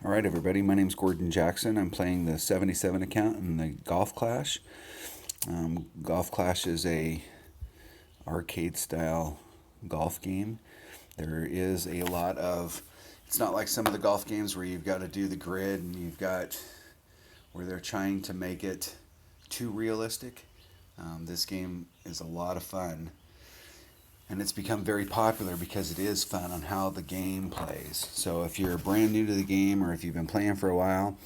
Alright everybody, my name's Gordon Jackson. I'm playing the 77 account in the Golf Clash. Golf Clash is a arcade style golf game. There is a lot of, it's not like some of the golf games where you've got to do the grid and you've got, where they're trying to make it too realistic. This game is a lot of fun. And it's become very popular because it is fun on how the game plays. So if you're brand new to the game or if you've been playing for a while,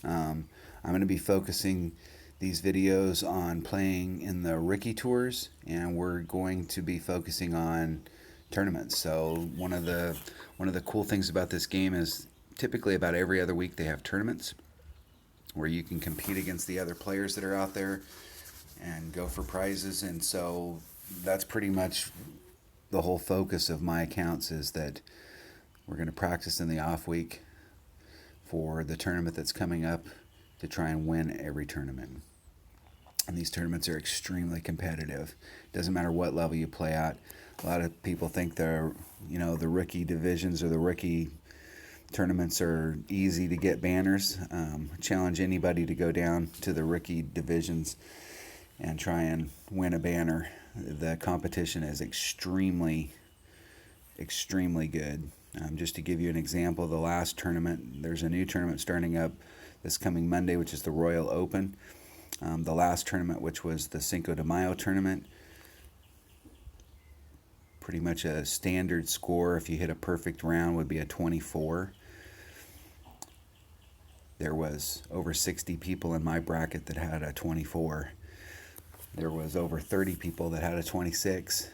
I'm going to be focusing these videos on playing in the rookie tours, and we're going to be focusing on tournaments. So one of the cool things about this game is typically about every other week they have tournaments where you can compete against the other players that are out there and go for prizes. And so that's pretty much the whole focus of my accounts, is that we're going to practice in the off week for the tournament that's coming up to try and win every tournament. And these tournaments are extremely competitive. Doesn't matter what level you play at. A lot of people think the rookie divisions or the rookie tournaments are easy to get banners. Challenge anybody to go down to the rookie divisions and try and win a banner. The competition is extremely good. Just to give you an example, the last tournament, there's a new tournament starting up this coming Monday, which is the Royal Open. The last tournament, which was the Cinco de Mayo tournament, pretty much a standard score, if you hit a perfect round, would be a 24. There was over 60 people in my bracket that had a 24. There was over 30 people that had a 26.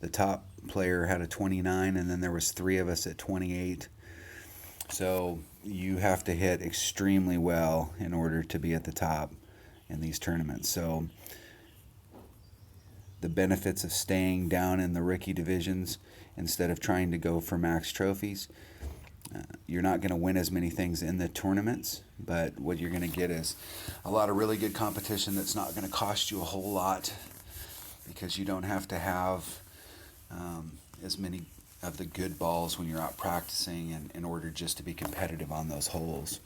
The top player had a 29, and then there was 3 of us at 28. So you have to hit extremely well in order to be at the top in these tournaments. So the benefits of staying down in the rookie divisions instead of trying to go for max trophies, you're not going to win as many things in the tournaments, but what you're going to get is a lot of really good competition that's not going to cost you a whole lot, because you don't have to have as many of the good balls when you're out practicing in order just to be competitive on those holes.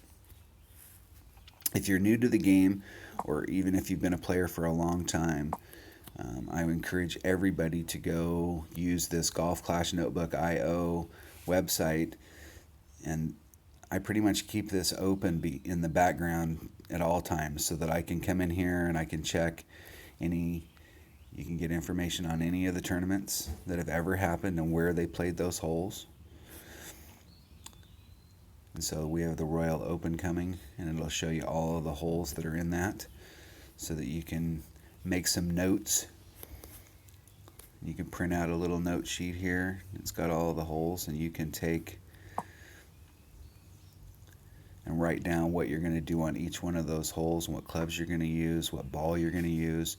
If you're new to the game, or even if you've been a player for a long time, I would encourage everybody to go use this Golf Clash Notebook IO website. And I pretty much keep this open in the background at all times so that I can come in here and I can check you can get information on any of the tournaments that have ever happened and where they played those holes. And so we have the Royal Open coming, and it'll show you all of the holes that are in that so that you can make some notes. You can print out a little note sheet here. It's got all of the holes, and you can take and write down what you're going to do on each one of those holes, and what clubs you're going to use, what ball you're going to use.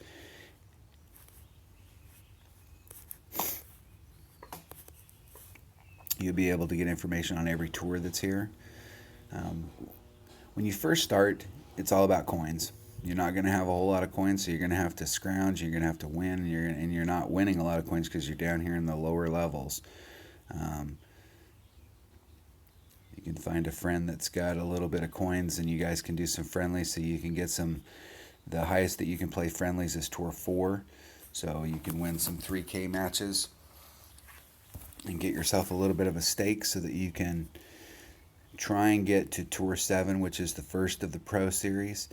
You'll be able to get information on every tour that's here. When you first start, it's all about coins. You're not going to have a whole lot of coins, so you're going to have to scrounge, you're going to have to win, and you're not winning a lot of coins because you're down here in the lower levels. You can find a friend that's got a little bit of coins, and you guys can do some friendlies, so you can get some. The highest that you can play friendlies is Tour 4, so you can win some 3K matches and get yourself a little bit of a stake so that you can try and get to Tour 7, which is the first of the Pro Series.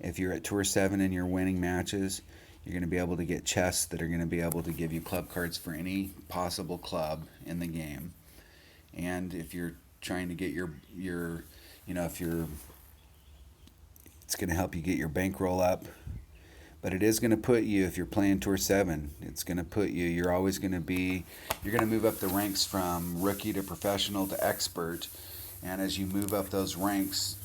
If you're at Tour 7 and you're winning matches, you're going to be able to get chests that are going to be able to give you club cards for any possible club in the game. And if you're trying to get it's going to help you get your bankroll up. But it is going to put you, if you're playing Tour 7, it's going to put you, you're going to move up the ranks from rookie to professional to expert. And as you move up those ranks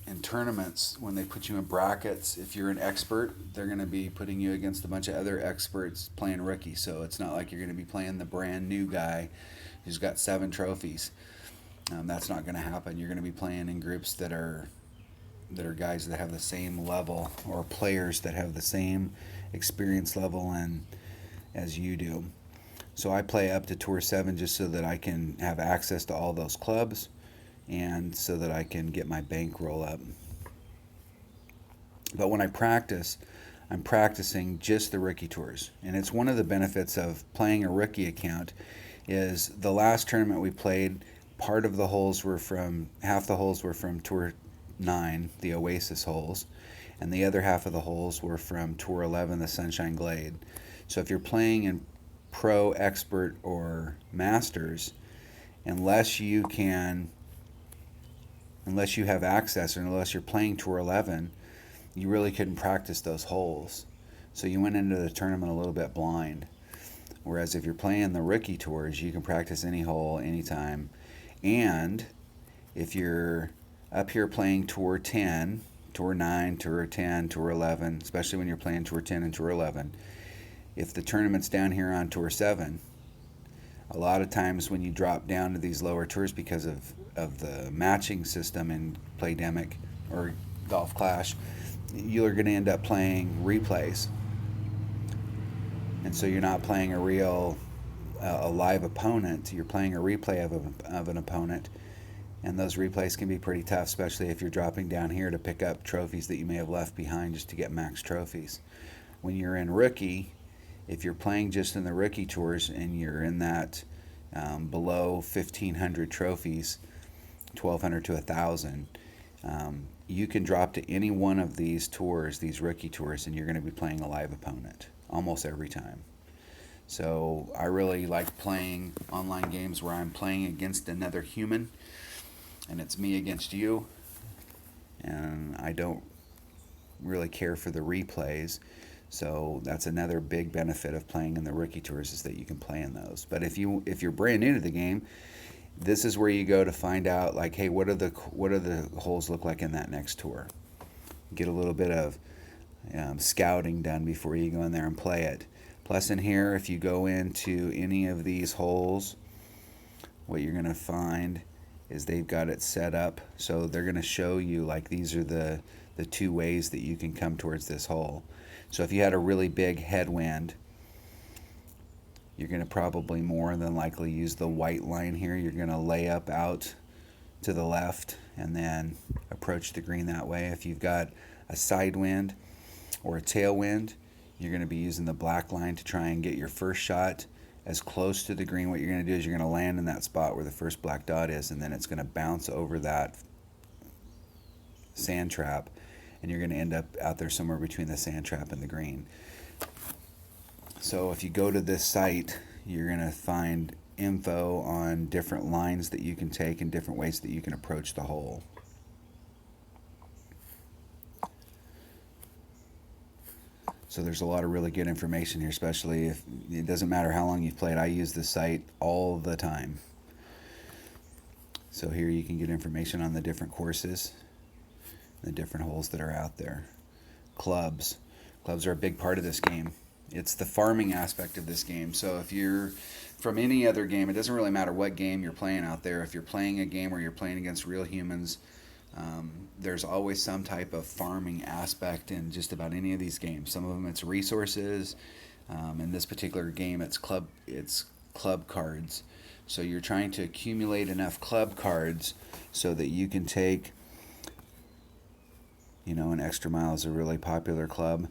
in tournaments, when they put you in brackets, if you're an expert, they're going to be putting you against a bunch of other experts playing rookie. So it's not like you're going to be playing the brand new guy who's got 7 trophies. That's not going to happen. You're going to be playing in groups that are guys that have the same level, or players that have the same experience level as you do. So I play up to Tour 7 just so that I can have access to all those clubs and so that I can get my bankroll up. But when I practice, I'm practicing just the rookie tours. And it's one of the benefits of playing a rookie account is the last tournament we played, half the holes were from Tour 9, the Oasis holes, and the other half of the holes were from Tour 11, the Sunshine Glade. So if you're playing in Pro, Expert, or Masters, unless you have access, or unless you're playing Tour 11, you really couldn't practice those holes. So you went into the tournament a little bit blind. Whereas if you're playing the rookie tours, you can practice any hole anytime. And if you're up here playing Tour 10, Tour 9, Tour 10, Tour 11, especially when you're playing Tour 10 and Tour 11, if the tournament's down here on Tour 7, a lot of times when you drop down to these lower tours because of the matching system in Playdemic or Golf Clash, you're going to end up playing replays. And so you're not playing a live opponent, you're playing a replay of an opponent. And those replays can be pretty tough, especially if you're dropping down here to pick up trophies that you may have left behind just to get max trophies. When you're in rookie, if you're playing just in the rookie tours and you're in that below 1,500 trophies, 1,200 to 1,000, you can drop to any one of these tours, these rookie tours, and you're going to be playing a live opponent almost every time. So I really like playing online games where I'm playing against another human, and it's me against you, and I don't really care for the replays. So that's another big benefit of playing in the rookie tours, is that you can play in those. But if you're brand new to the game, this is where you go to find out, like, hey, what do the holes look like in that next tour? Get a little bit of scouting done before you go in there and play it. Plus, in here, if you go into any of these holes, what you're going to find is they've got it set up so they're going to show you, like, these are the two ways that you can come towards this hole. So if you had a really big headwind, you're going to probably more than likely use the white line here. You're going to lay up out to the left and then approach the green that way. If you've got a side wind or a tailwind, you're going to be using the black line to try and get your first shot as close to the green. What you're going to do is you're going to land in that spot where the first black dot is, and then it's going to bounce over that sand trap, and you're going to end up out there somewhere between the sand trap and the green. So if you go to this site, you're going to find info on different lines that you can take and different ways that you can approach the hole. So there's a lot of really good information here, especially if it doesn't matter how long you've played. I use this site all the time. So here you can get information on the different courses, the different holes that are out there. Clubs. Clubs are a big part of this game. It's the farming aspect of this game. So if you're from any other game, it doesn't really matter what game you're playing out there. If you're playing a game where you're playing against real humans, there's always some type of farming aspect in just about any of these games. Some of them it's resources. In this particular game, it's club cards. So you're trying to accumulate enough club cards so that you can take, an extra mile is a really popular club.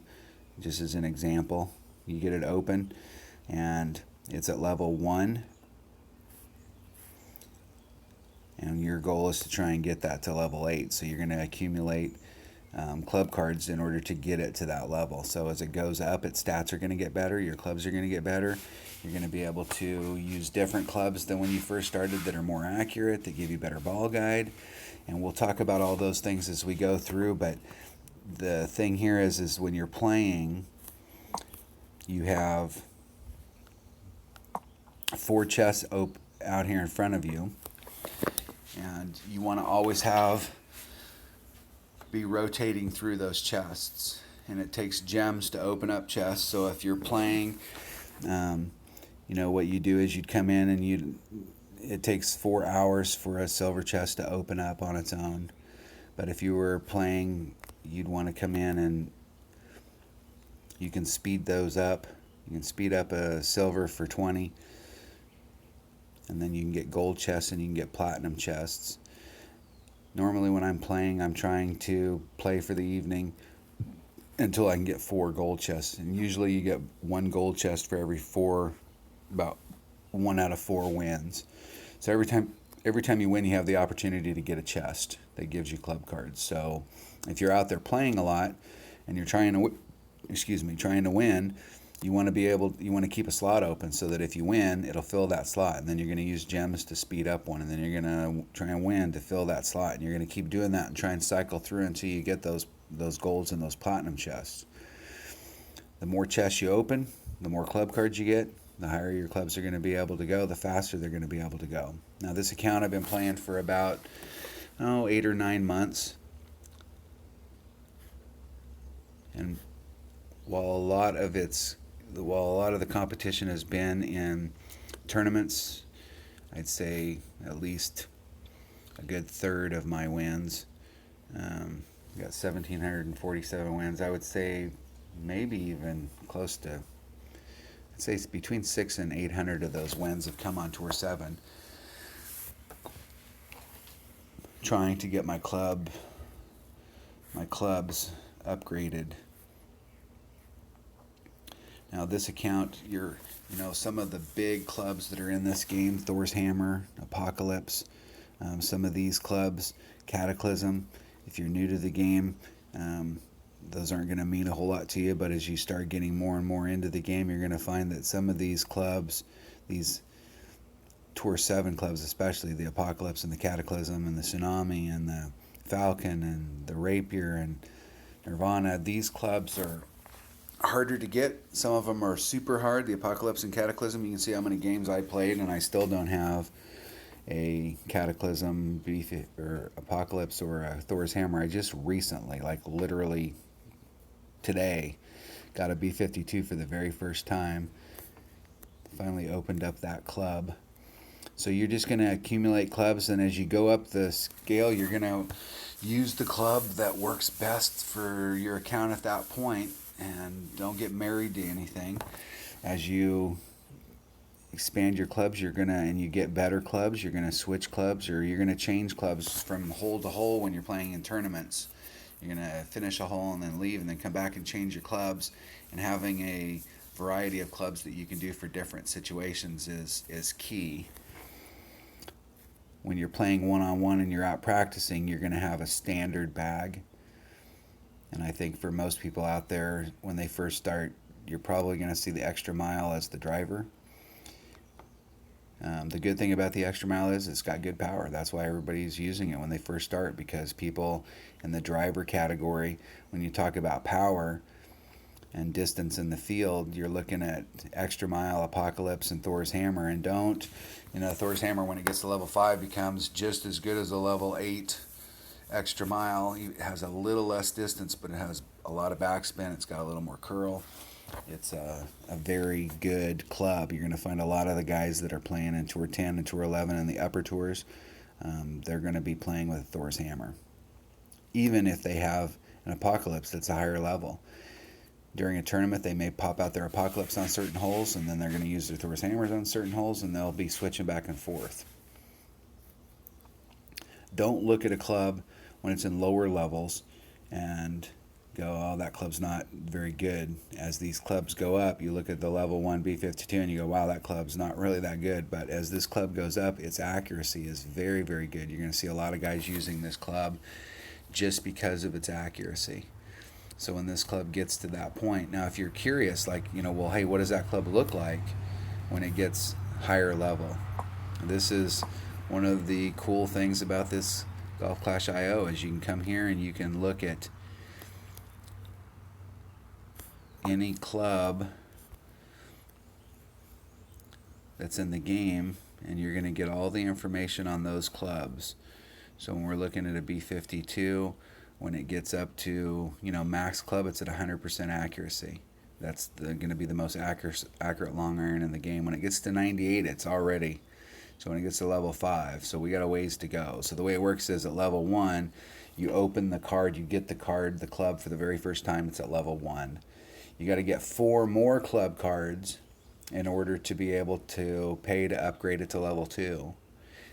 Just as an example, you get it open and it's at level 1, and your goal is to try and get that to level 8. So you're going to accumulate club cards in order to get it to that level. So as it goes up, its stats are going to get better, your clubs are going to get better. You're going to be able to use different clubs than when you first started that are more accurate, that give you better ball guide. And we'll talk about all those things as we go through, but the thing here is when you're playing, you have 4 chests out here in front of you, and you want to always be rotating through those chests, and it takes gems to open up chests. So if you're playing, what you do is you'd come in and it takes 4 hours for a silver chest to open up on its own. But if you were playing, you'd want to come in and you can speed those up. You can speed up a silver for 20, and then you can get gold chests and you can get platinum chests. Normally when I'm playing, I'm trying to play for the evening until I can get 4 gold chests. And usually you get 1 gold chest for every 4, about 1 out of 4 wins. So every time you win, you have the opportunity to get a chest that gives you club cards. So if you're out there playing a lot and you're trying to win, you want to keep a slot open so that if you win, it'll fill that slot, and then you're going to use gems to speed up one, and then you're going to try and win to fill that slot, and you're going to keep doing that and try and cycle through until you get those golds and those platinum chests. The more chests you open, the more club cards you get, the higher your clubs are going to be able to go, the faster they're going to be able to go. Now, this account I've been playing for about 8 or 9 months, and while a lot of the competition has been in tournaments, I'd say at least a good third of my wins. Got 1,747 wins. I would say maybe even close to, I'd say it's between 600 and 800 of those wins have come on Tour 7. Trying to get my clubs upgraded. Now this account, some of the big clubs that are in this game, Thor's Hammer, Apocalypse, some of these clubs, Cataclysm. If you're new to the game, those aren't going to mean a whole lot to you, but as you start getting more and more into the game, you're going to find that some of these clubs, these Tour 7 clubs especially, the Apocalypse and the Cataclysm and the Tsunami and the Falcon and the Rapier and Nirvana, these clubs are harder to get. Some of them are super hard. The Apocalypse and Cataclysm, you can see how many games I played, and I still don't have a Cataclysm, or Apocalypse, or a Thor's Hammer. I just recently, like literally today, got a B-52 for the very first time. Finally opened up that club. So you're just going to accumulate clubs, and as you go up the scale, you're going to use the club that works best for your account at that point, and don't get married to anything. As you expand your clubs, and you get better clubs, you're going to switch clubs, or you're going to change clubs from hole to hole when you're playing in tournaments. You're going to finish a hole and then leave, and then come back and change your clubs. And having a variety of clubs that you can do for different situations is key. When you're playing one-on-one and you're out practicing, you're going to have a standard bag. And I think for most people out there, when they first start, you're probably going to see the extra mile as the driver. The good thing about the extra mile is it's got good power. That's why everybody's using it when they first start, because people in the driver category, when you talk about power and distance in the field, you're looking at extra mile, Apocalypse, and Thor's Hammer. And Thor's Hammer, when it gets to level 5, becomes just as good as a level 8 extra mile. It has a little less distance, but it has a lot of backspin. It's got a little more curl. It's a very good club. You're going to find a lot of the guys that are playing in Tour 10 and Tour 11 and the upper tours, they're going to be playing with Thor's Hammer, even if they have an Apocalypse that's a higher level. During a tournament, they may pop out their Apocalypse on certain holes, and then they're going to use their Thor's Hammers on certain holes, and they'll be switching back and forth. Don't look at a club when it's in lower levels and go, oh, that club's not very good. As these clubs go up, you look at the level 1 B-52 and you go, wow, that club's not really that good. But as this club goes up, its accuracy is very, very good. You're going to see a lot of guys using this club just because of its accuracy. So when this club gets to that point, now if you're curious, well, hey, what does that club look like when it gets higher level? This is one of the cool things about this Golf Clash IO, is you can come here and you can look at any club that's in the game, and you're going to get all the information on those clubs. So when we're looking at a B-52, when it gets up to max club, it's at 100% accuracy. That's going to be the most accurate long iron in the game. When it gets to 98, it's already. So when it gets to level 5, so we got a ways to go. So the way it works is at level 1, you open the card, you get the club for the very first time. It's at level 1. You got to get 4 more club cards in order to be able to pay to upgrade it to level 2.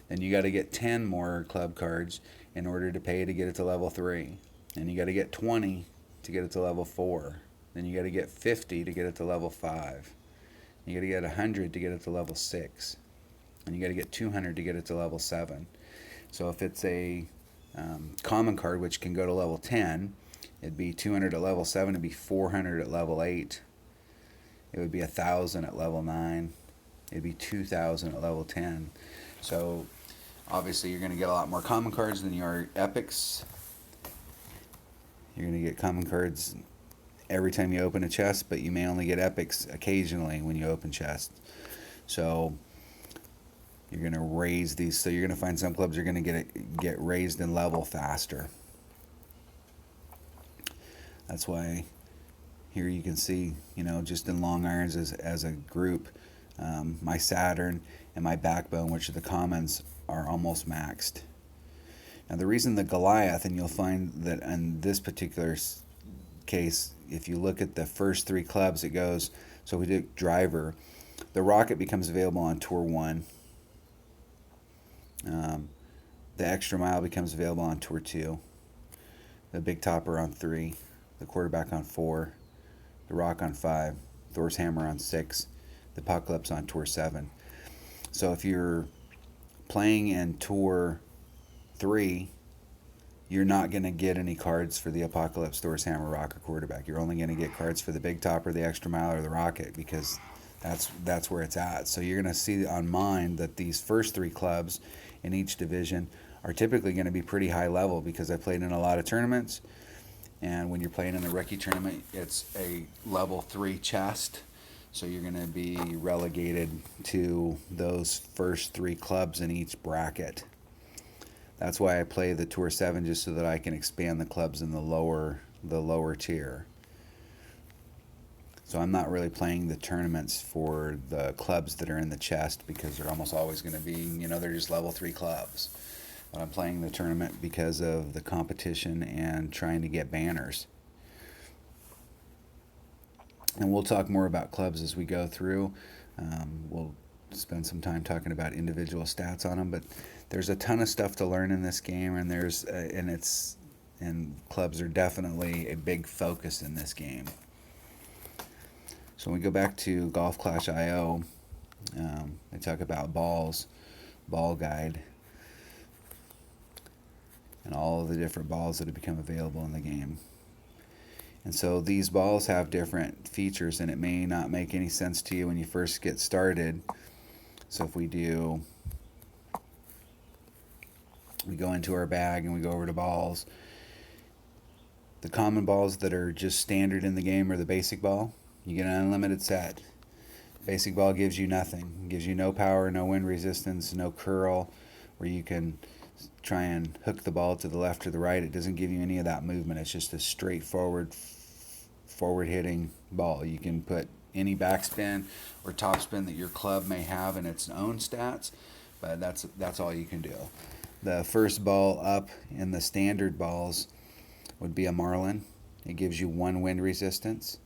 Then you got to get 10 more club cards in order to pay to get it to level 3. And you got to get 20 to get it to level 4. Then you got to get 50 to get it to level 5. You got to get 100 to get it to level 6. And you got to get 200 to get it to level 7. So if it's a common card, which can go to level 10, it'd be 200 at level 7, it'd be 400 at level 8. It would be 1,000 at level 9. It'd be 2,000 at level 10. So obviously you're going to get a lot more common cards than you are epics. You're going to get common cards every time you open a chest, but you may only get epics occasionally when you open chests. So you're going to raise these. So you're going to find some clubs are going to get raised in level faster. That's why here you can see, just in long irons as a group, my Saturn and my Backbone, which are the commons, are almost maxed. Now the reason the Goliath, and you'll find that in this particular case, if you look at the first 3 clubs, it goes, so we did driver. The rocket becomes available on tour 1. The extra mile becomes available on tour 2. The big topper on 3. The quarterback on 4. The rock on 5. Thor's hammer on 6. The apocalypse on tour 7. So if you're playing in tour 3, you're not going to get any cards for the apocalypse, Thor's hammer, rock, or quarterback. You're only going to get cards for the big topper, the extra mile, or the rocket, because that's where it's at. So you're going to see on mine that these first 3 clubs in each division are typically going to be pretty high level, because I played in a lot of tournaments. And when you're playing in the rookie tournament, it's a level 3 chest. So you're going to be relegated to those first 3 clubs in each bracket. That's why I play the Tour 7, just so that I can expand the clubs in the lower tier. So I'm not really playing the tournaments for the clubs that are in the chest, because they're almost always going to be, they're just level 3 clubs. But I'm playing the tournament because of the competition and trying to get banners. And we'll talk more about clubs as we go through. We'll spend some time talking about individual stats on them, but there's a ton of stuff to learn in this game, and and clubs are definitely a big focus in this game. So when we go back to Golf Clash IO, they talk about balls, ball guide, and all of the different balls that have become available in the game. And so these balls have different features, and it may not make any sense to you when you first get started. So if we go into our bag and we go over to balls, the common balls that are just standard in the game are the basic ball. You get an unlimited set. Basic ball gives you nothing. It gives you no power, no wind resistance, no curl, where you can try and hook the ball to the left or the right. It doesn't give you any of that movement. It's just a straightforward, forward-hitting ball. You can put any backspin or topspin that your club may have in its own stats, but that's all you can do. The first ball up in the standard balls would be a Marlin. It gives you 1 wind resistance.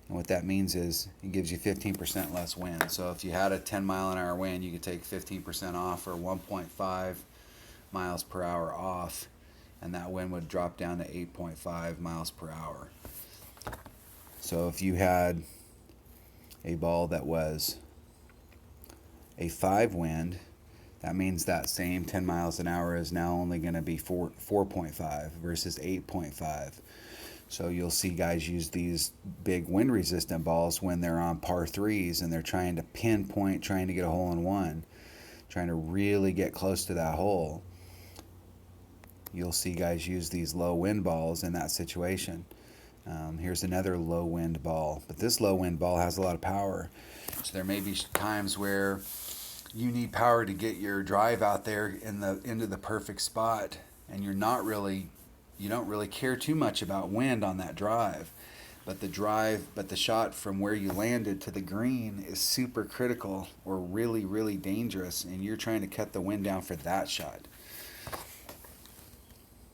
And what that means is it gives you 15% less wind. So if you had a 10 mile an hour wind, you could take 15% off, or 1.5 miles per hour off, and that wind would drop down to 8.5 miles per hour. So if you had a ball that was a 5 wind, that means that same 10 miles an hour is now only going to be 4.5 versus 8.5. So you'll see guys use these big wind resistant balls when they're on par 3s and they're trying to pinpoint, trying to get a hole in one, trying to really get close to that hole. You'll see guys use these low wind balls in that situation. Here's another low wind ball, but this low wind ball has a lot of power. So there may be times where you need power to get your drive out there into the perfect spot, and you don't really care too much about wind on that drive. But the shot from where you landed to the green is super critical, or really, really dangerous, and you're trying to cut the wind down for that shot.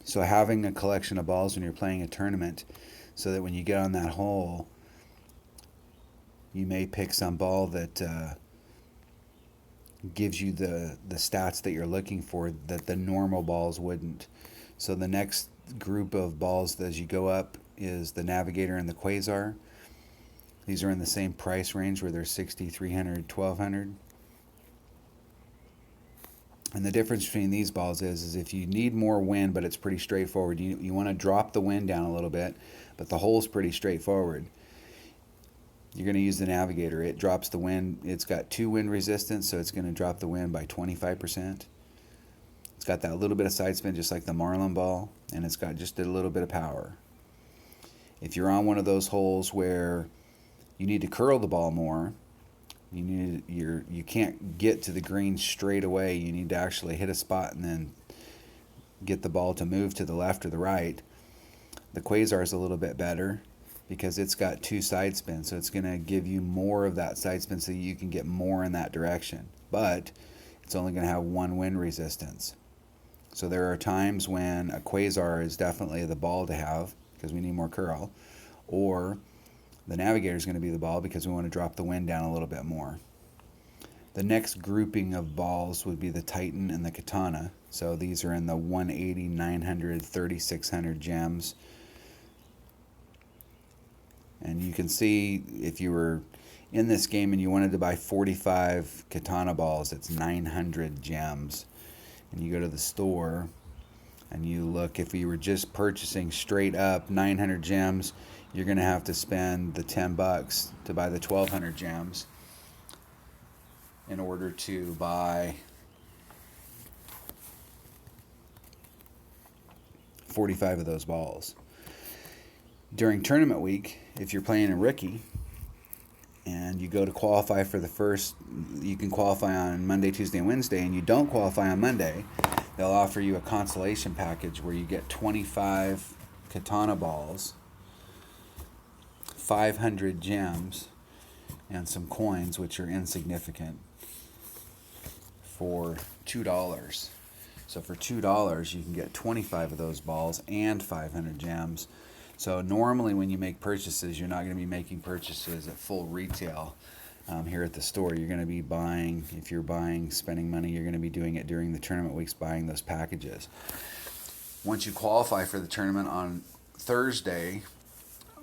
So having a collection of balls when you're playing a tournament, so that when you get on that hole, you may pick some ball that gives you the stats that you're looking for that the normal balls wouldn't. So the next group of balls as you go up is the Navigator and the QUASAR. These are in the same price range where they're $60, $300, $1,200. And the difference between these balls is if you need more wind, but it's pretty straightforward, you want to drop the wind down a little bit, but the hole's pretty straightforward. You're going to use the Navigator. It drops the wind. It's got 2 wind resistance, so it's going to drop the wind by 25%. It's got that little bit of side spin just like the Marlin ball, and it's got just a little bit of power. If you're on one of those holes where you need to curl the ball more, you can't get to the green straight away. You need to actually hit a spot and then get the ball to move to the left or the right. The QUASAR is a little bit better because it's got 2 side spins, so it's going to give you more of that side spin so you can get more in that direction. But it's only going to have 1 wind resistance. So there are times when a QUASAR is definitely the ball to have because we need more curl, or the Navigator is going to be the ball because we want to drop the wind down a little bit more. The next grouping of balls would be the Titan and the KATANA. So these are in the 180, 900, 3600 gems. And you can see if you were in this game and you wanted to buy 45 KATANA balls, it's 900 gems. And you go to the store and you look, if you were just purchasing straight up 900 gems, you're going to have to spend the $10 to buy the 1200 gems in order to buy 45 of those balls. During tournament week, if you're playing a rookie and you go to qualify for the first, you can qualify on Monday, Tuesday, and Wednesday, and you don't qualify on Monday, they'll offer you a consolation package where you get 25 KATANA balls, 500 gems, and some coins, which are insignificant, for $2. So for $2, you can get 25 of those balls and 500 gems. So normally when you make purchases, you're not going to be making purchases at full retail here at the store. You're going to be buying, if you're spending money, you're going to be doing it during the tournament weeks, buying those packages. Once you qualify for the tournament on Thursday,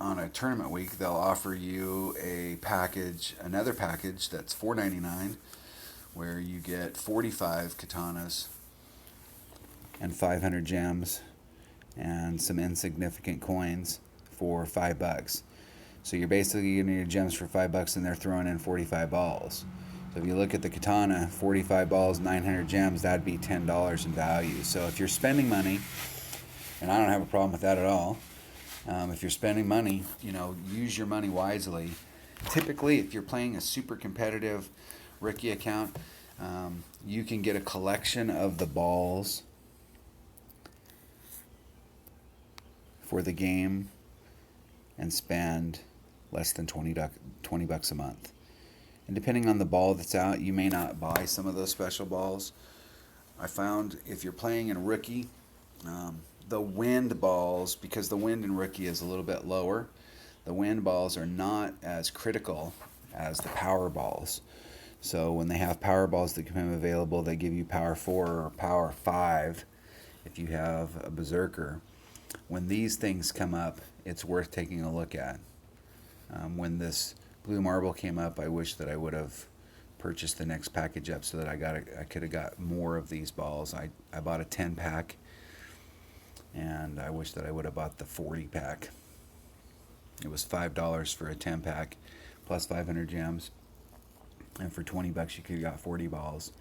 on a tournament week, they'll offer you a package, another package that's $4.99, where you get 45 katanas and 500 gems and some insignificant coins for $5. So you're basically getting your gems for $5 and they're throwing in 45 balls. So if you look at the katana, 45 balls, 900 gems, that'd be $10 in value. So if you're spending money, and I don't have a problem with that at all, if you're spending money, use your money wisely. Typically, if you're playing a super competitive rookie account, you can get a collection of the balls for the game and spend less than $20 a month. And depending on the ball that's out, you may not buy some of those special balls. I found if you're playing in rookie, the wind balls, because the wind in rookie is a little bit lower, the wind balls are not as critical as the power balls. So when they have power balls that become available, they give you power 4 or power 5 if you have a berserker. When these things come up, it's worth taking a look at. When this blue marble came up, I wish that I would have purchased the next package up so that I could have got more of these balls. I bought a 10 pack, and I wish that I would have bought the 40 pack. It was $5 for a 10 pack plus 500 gems, and for $20 you could have got 40 balls.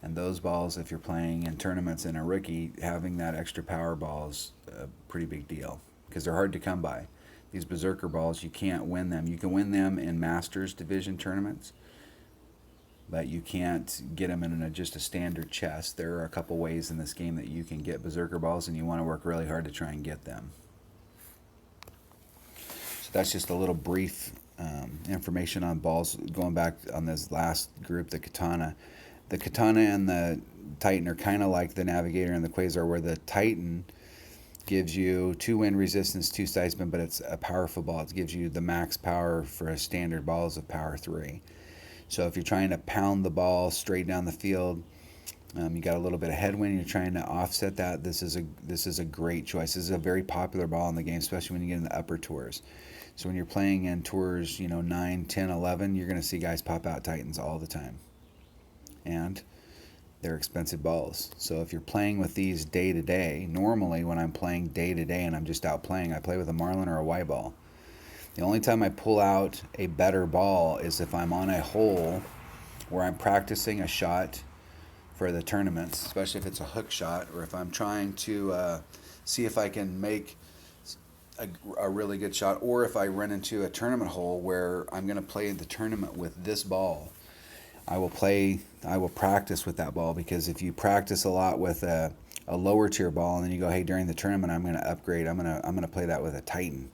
And those balls, if you're playing in tournaments in a rookie, having that extra power ball is a pretty big deal because they're hard to come by. These berserker balls, you can't win them. You can win them in Masters Division tournaments, but you can't get them in just a standard chest. There are a couple ways in this game that you can get berserker balls, and you want to work really hard to try and get them. So that's just a little brief information on balls. Going back on this last group, the katana. The katana and the Titan are kind of like the Navigator and the QUASAR, where the Titan gives you 2 wind resistance, 2 side spin, but it's a powerful ball. It gives you the max power for a standard ball is of power 3. So if you're trying to pound the ball straight down the field, you got a little bit of headwind, you're trying to offset that, this is a great choice. This is a very popular ball in the game, especially when you get in the upper tours. So when you're playing in tours, 9, 10, 11, you're going to see guys pop out Titans all the time. And they're expensive balls. So if you're playing with these day to day, normally when I'm playing day to day and I'm just out playing, I play with a Marlin or a Y ball. The only time I pull out a better ball is if I'm on a hole where I'm practicing a shot for the tournaments, especially if it's a hook shot, or if I'm trying to see if I can make a really good shot, or if I run into a tournament hole where I'm going to play the tournament with this ball. I will practice with that ball, because if you practice a lot with a lower tier ball and then you go, hey, during the tournament I'm going to upgrade, I'm going to play that with a Titan,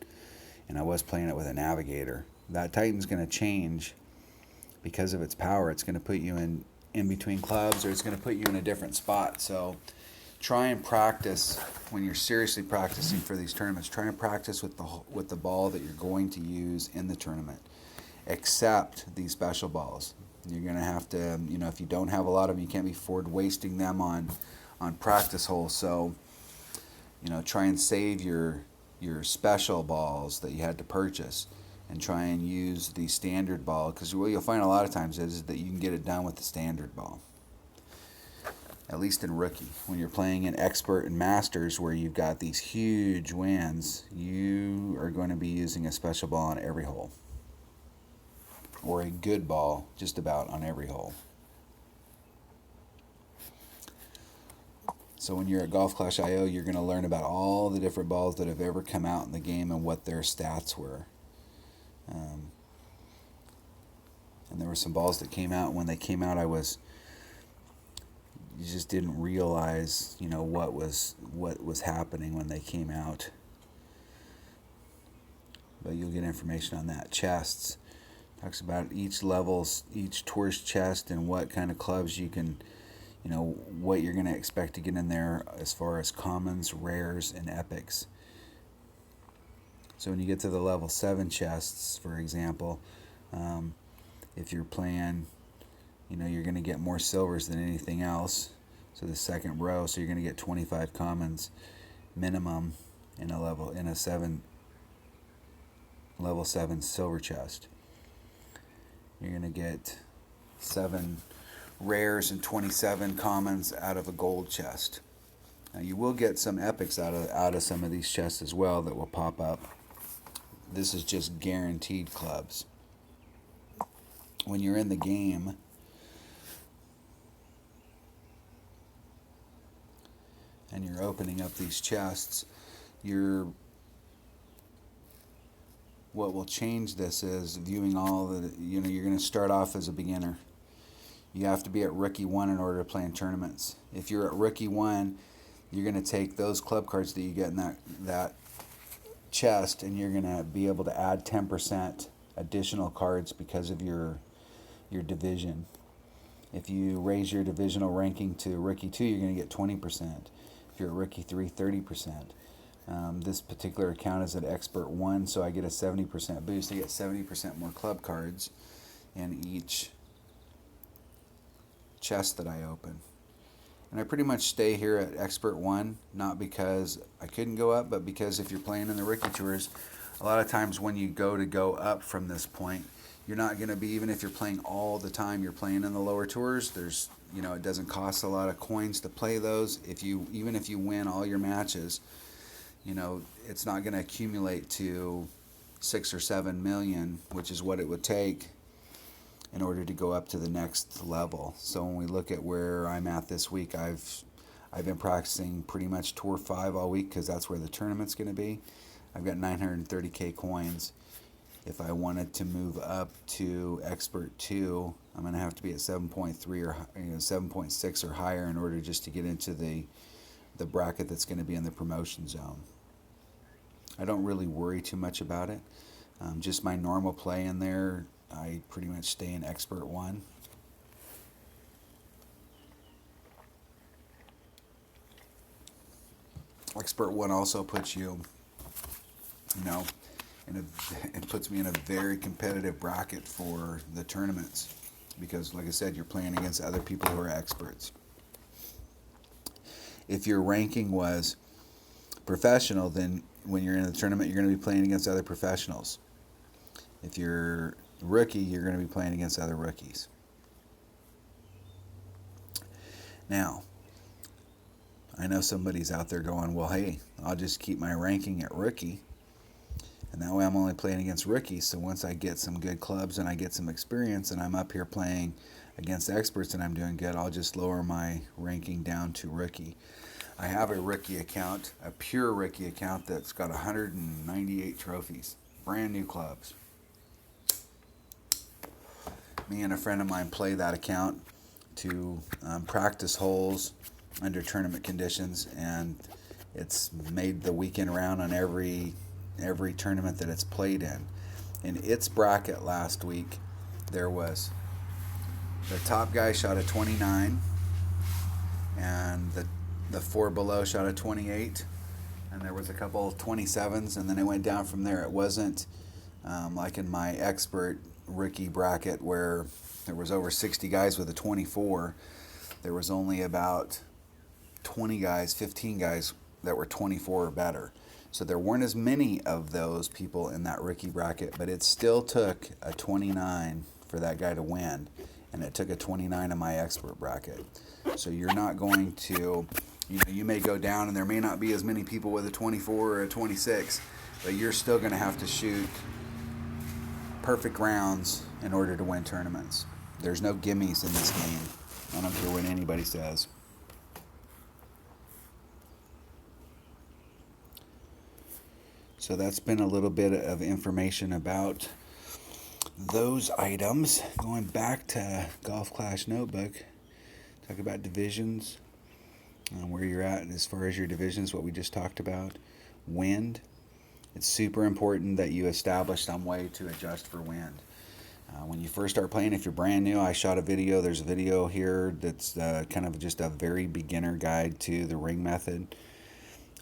and I was playing it with a Navigator, that Titan's going to change because of its power. It's going to put you in between clubs, or it's going to put you in a different spot. So try and practice when you're seriously practicing for these tournaments. Try and practice with the ball that you're going to use in the tournament, except these special balls. You're going to have to, if you don't have a lot of them, you can't be afford wasting them on practice holes. So, try and save your special balls that you had to purchase, and try and use the standard ball, because what you'll find a lot of times is that you can get it done with the standard ball. At least in rookie. When you're playing in expert and masters, where you've got these huge wins, you are going to be using a special ball on every hole, or a good ball just about on every hole. So when you're at Golf Clash IO, you're going to learn about all the different balls that have ever come out in the game and what their stats were. And there were some balls that came out. When they came out, you just didn't realize, what was happening when they came out. But you'll get information on that. Chests. Talks about each tour's chest, and what kind of clubs you can, what you're going to expect to get in there as far as commons, rares, and epics. So when you get to the level 7 chests, for example, if you're playing, you're going to get more silvers than anything else. So the second row, so you're going to get 25 commons minimum in a level level 7 silver chest. You're going to get 7 rares and 27 commons out of a gold chest. Now you will get some epics out of some of these chests as well that will pop up. This is just guaranteed clubs. When you're in the game, and you're opening up these chests, what will change this is viewing all the, you're going to start off as a beginner. You have to be at rookie 1 in order to play in tournaments. If you're at rookie 1, you're going to take those club cards that you get in that chest, and you're going to be able to add 10% additional cards because of your division. If you raise your divisional ranking to rookie 2, you're going to get 20%. If you're at rookie 3, 30%. This particular account is at expert 1, so I get a 70% boost. I get 70% more club cards in each chest that I open. And I pretty much stay here at expert 1, not because I couldn't go up, but because if you're playing in the rookie tours, a lot of times when you go up from this point, you're not going to be, even if you're playing all the time, you're playing in the lower tours, there's, it doesn't cost a lot of coins to play those. Even if you win all your matches, it's not going to accumulate to 6 or 7 million, which is what it would take in order to go up to the next level. So when we look at where I'm at this week, I've been practicing pretty much Tour 5 all week, because that's where the tournament's going to be. I've got 930k coins. If I wanted to move up to Expert 2, I'm going to have to be at 7.3 or 7.6 or higher in order just to get into the bracket that's going to be in the promotion zone. I don't really worry too much about it. Just my normal play in there, I pretty much stay in Expert 1. Expert 1 also puts you, it puts me in a very competitive bracket for the tournaments. because, like I said, you're playing against other people who are experts. If your ranking was professional, then when you're in the tournament, you're going to be playing against other professionals. If you're rookie, you're going to be playing against other rookies. Now, I know somebody's out there going, well, hey, I'll just keep my ranking at rookie, and that way I'm only playing against rookies. So once I get some good clubs and I get some experience and I'm up here playing against experts and I'm doing good, I'll just lower my ranking down to rookie. I have a rookie account, a pure rookie account that's got 198 trophies, brand new clubs. Me and a friend of mine play that account to practice holes under tournament conditions, and it's made the weekend round on every tournament that it's played in. In its bracket last week, there was the top guy shot a 29, and the four below shot a 28, and there was a couple 27s, and then it went down from there. It wasn't like in my expert rookie bracket where there was over 60 guys with a 24. There was only about 20 guys, 15 guys that were 24 or better. So there weren't as many of those people in that rookie bracket, but it still took a 29 for that guy to win, and it took a 29 in my expert bracket. So you're not going to, you may go down and there may not be as many people with a 24 or a 26, but you're still going to have to shoot perfect rounds in order to win tournaments. There's no gimmies in this game. I don't care what anybody says. So that's been a little bit of information about those items. Going back to Golf Clash Notebook, talk about divisions, where you're at as far as your divisions, what we just talked about. Wind. It's super important that you establish some way to adjust for wind. When you first start playing, if you're brand new, I shot a video. There's a video here that's kind of just a very beginner guide to the ring method,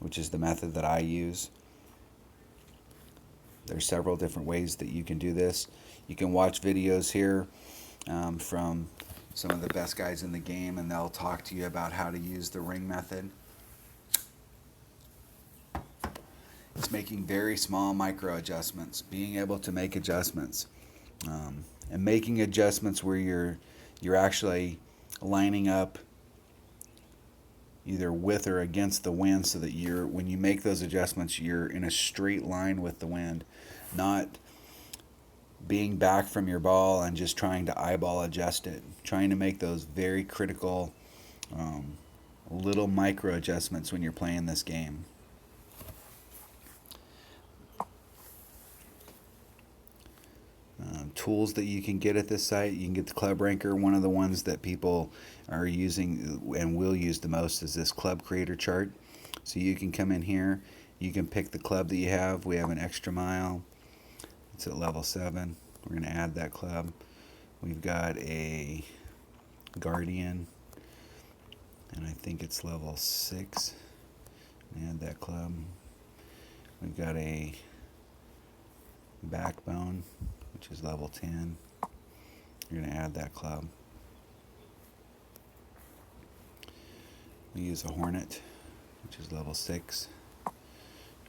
which is the method that I use. There's several different ways that you can do this. You can watch videos here from some of the best guys in the game, and they'll talk to you about how to use the ring method. It's making very small micro adjustments, being able to make adjustments, and making adjustments where you're actually lining up either with or against the wind, so that when you make those adjustments, you're in a straight line with the wind, not being back from your ball and just trying to eyeball adjust it. Trying to make those very critical little micro adjustments when you're playing this game. Tools that you can get at this site. You can get the Club Ranker. One of the ones that people are using and will use the most is this Club Creator chart. So you can come in here, you can pick the club that you have. We have an Extra Mile. It's at level 7. We're going to add that club. We've got a Guardian, and I think it's level 6. Add that club. We've got a Backbone, which is level 10. You're going to add that club. We use a Hornet, which is level 6.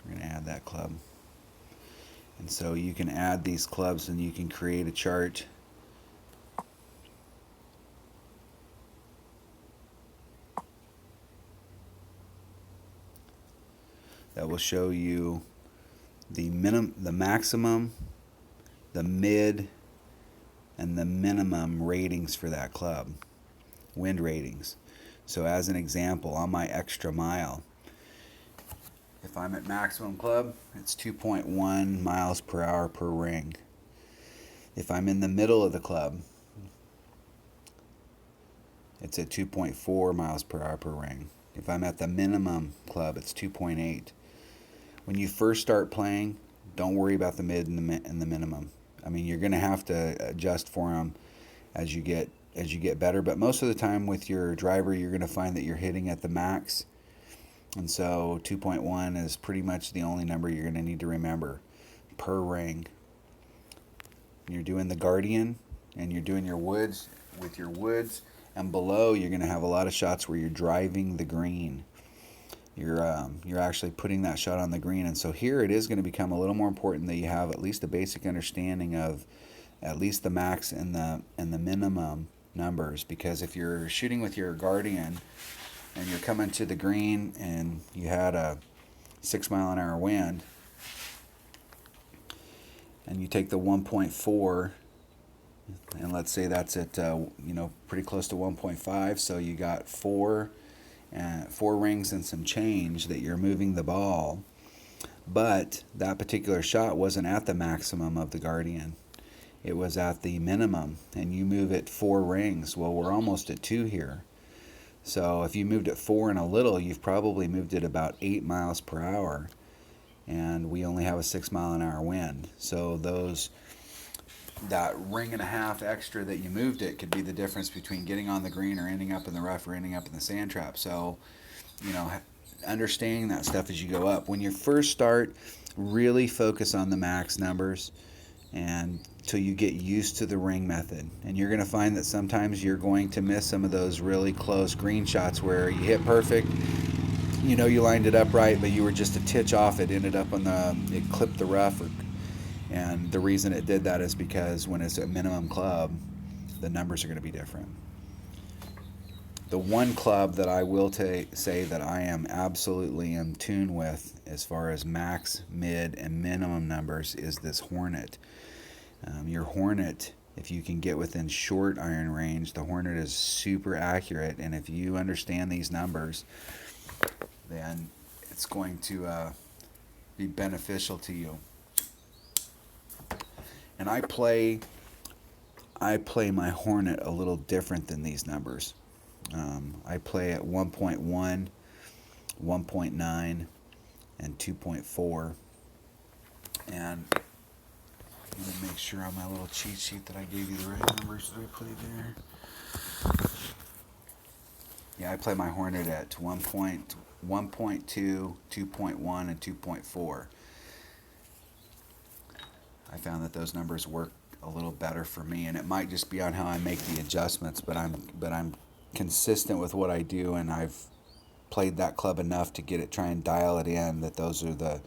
We're going to add that club. And so you can add these clubs and you can create a chart that will show you the maximum, the mid, and the minimum ratings for that club, wind ratings. So as an example, on my Extra Mile, if I'm at maximum club, it's 2.1 miles per hour per ring. If I'm in the middle of the club, it's at 2.4 miles per hour per ring. If I'm at the minimum club, it's 2.8. When you first start playing, don't worry about the mid and the minimum. I mean, you're going to have to adjust for them as you get better. But most of the time with your driver, you're going to find that you're hitting at the max. And so 2.1 is pretty much the only number you're going to need to remember per ring. When you're doing the Guardian, and you're doing your woods with your woods, and below you're going to have a lot of shots where you're driving the green. You're actually putting that shot on the green, and so here it is going to become a little more important that you have at least a basic understanding of at least the max and the minimum numbers, because if you're shooting with your Guardian and you're coming to the green and you had a 6-mile-an-hour wind and you take the 1.4, and let's say that's at pretty close to 1.5, so you got four rings and some change that you're moving the ball, but that particular shot wasn't at the maximum of the Guardian. It was at the minimum, and you move it 4 rings. Well, we're almost at 2 here. So if you moved it 4 and a little, you've probably moved it about 8 miles per hour, and we only have a 6-mile-an-hour wind. So that ring and a half extra that you moved it could be the difference between getting on the green or ending up in the rough or ending up in the sand trap. So, understanding that stuff as you go up. When you first start, really focus on the max numbers and till you get used to the ring method. And you're going to find that sometimes you're going to miss some of those really close green shots where you hit perfect. You lined it up right, but you were just a titch off. It ended up it clipped the rough. And the reason it did that is because when it's a minimum club, the numbers are going to be different. The one club that I will say that I am absolutely in tune with as far as max, mid, and minimum numbers is this Hornet. Your Hornet, if you can get within short iron range, the Hornet is super accurate, and if you understand these numbers, then it's going to be beneficial to you. And I play my Hornet a little different than these numbers. I play at 1.1, 1.9, and 2.4. And I'm going to make sure on my little cheat sheet that I gave you the right numbers that I played there. Yeah, I play my Hornet at 1.2, 2.1, and 2.4. I found that those numbers work a little better for me, and it might just be on how I make the adjustments, but I'm consistent with what I do, and I've played that club enough to try and dial it in that those are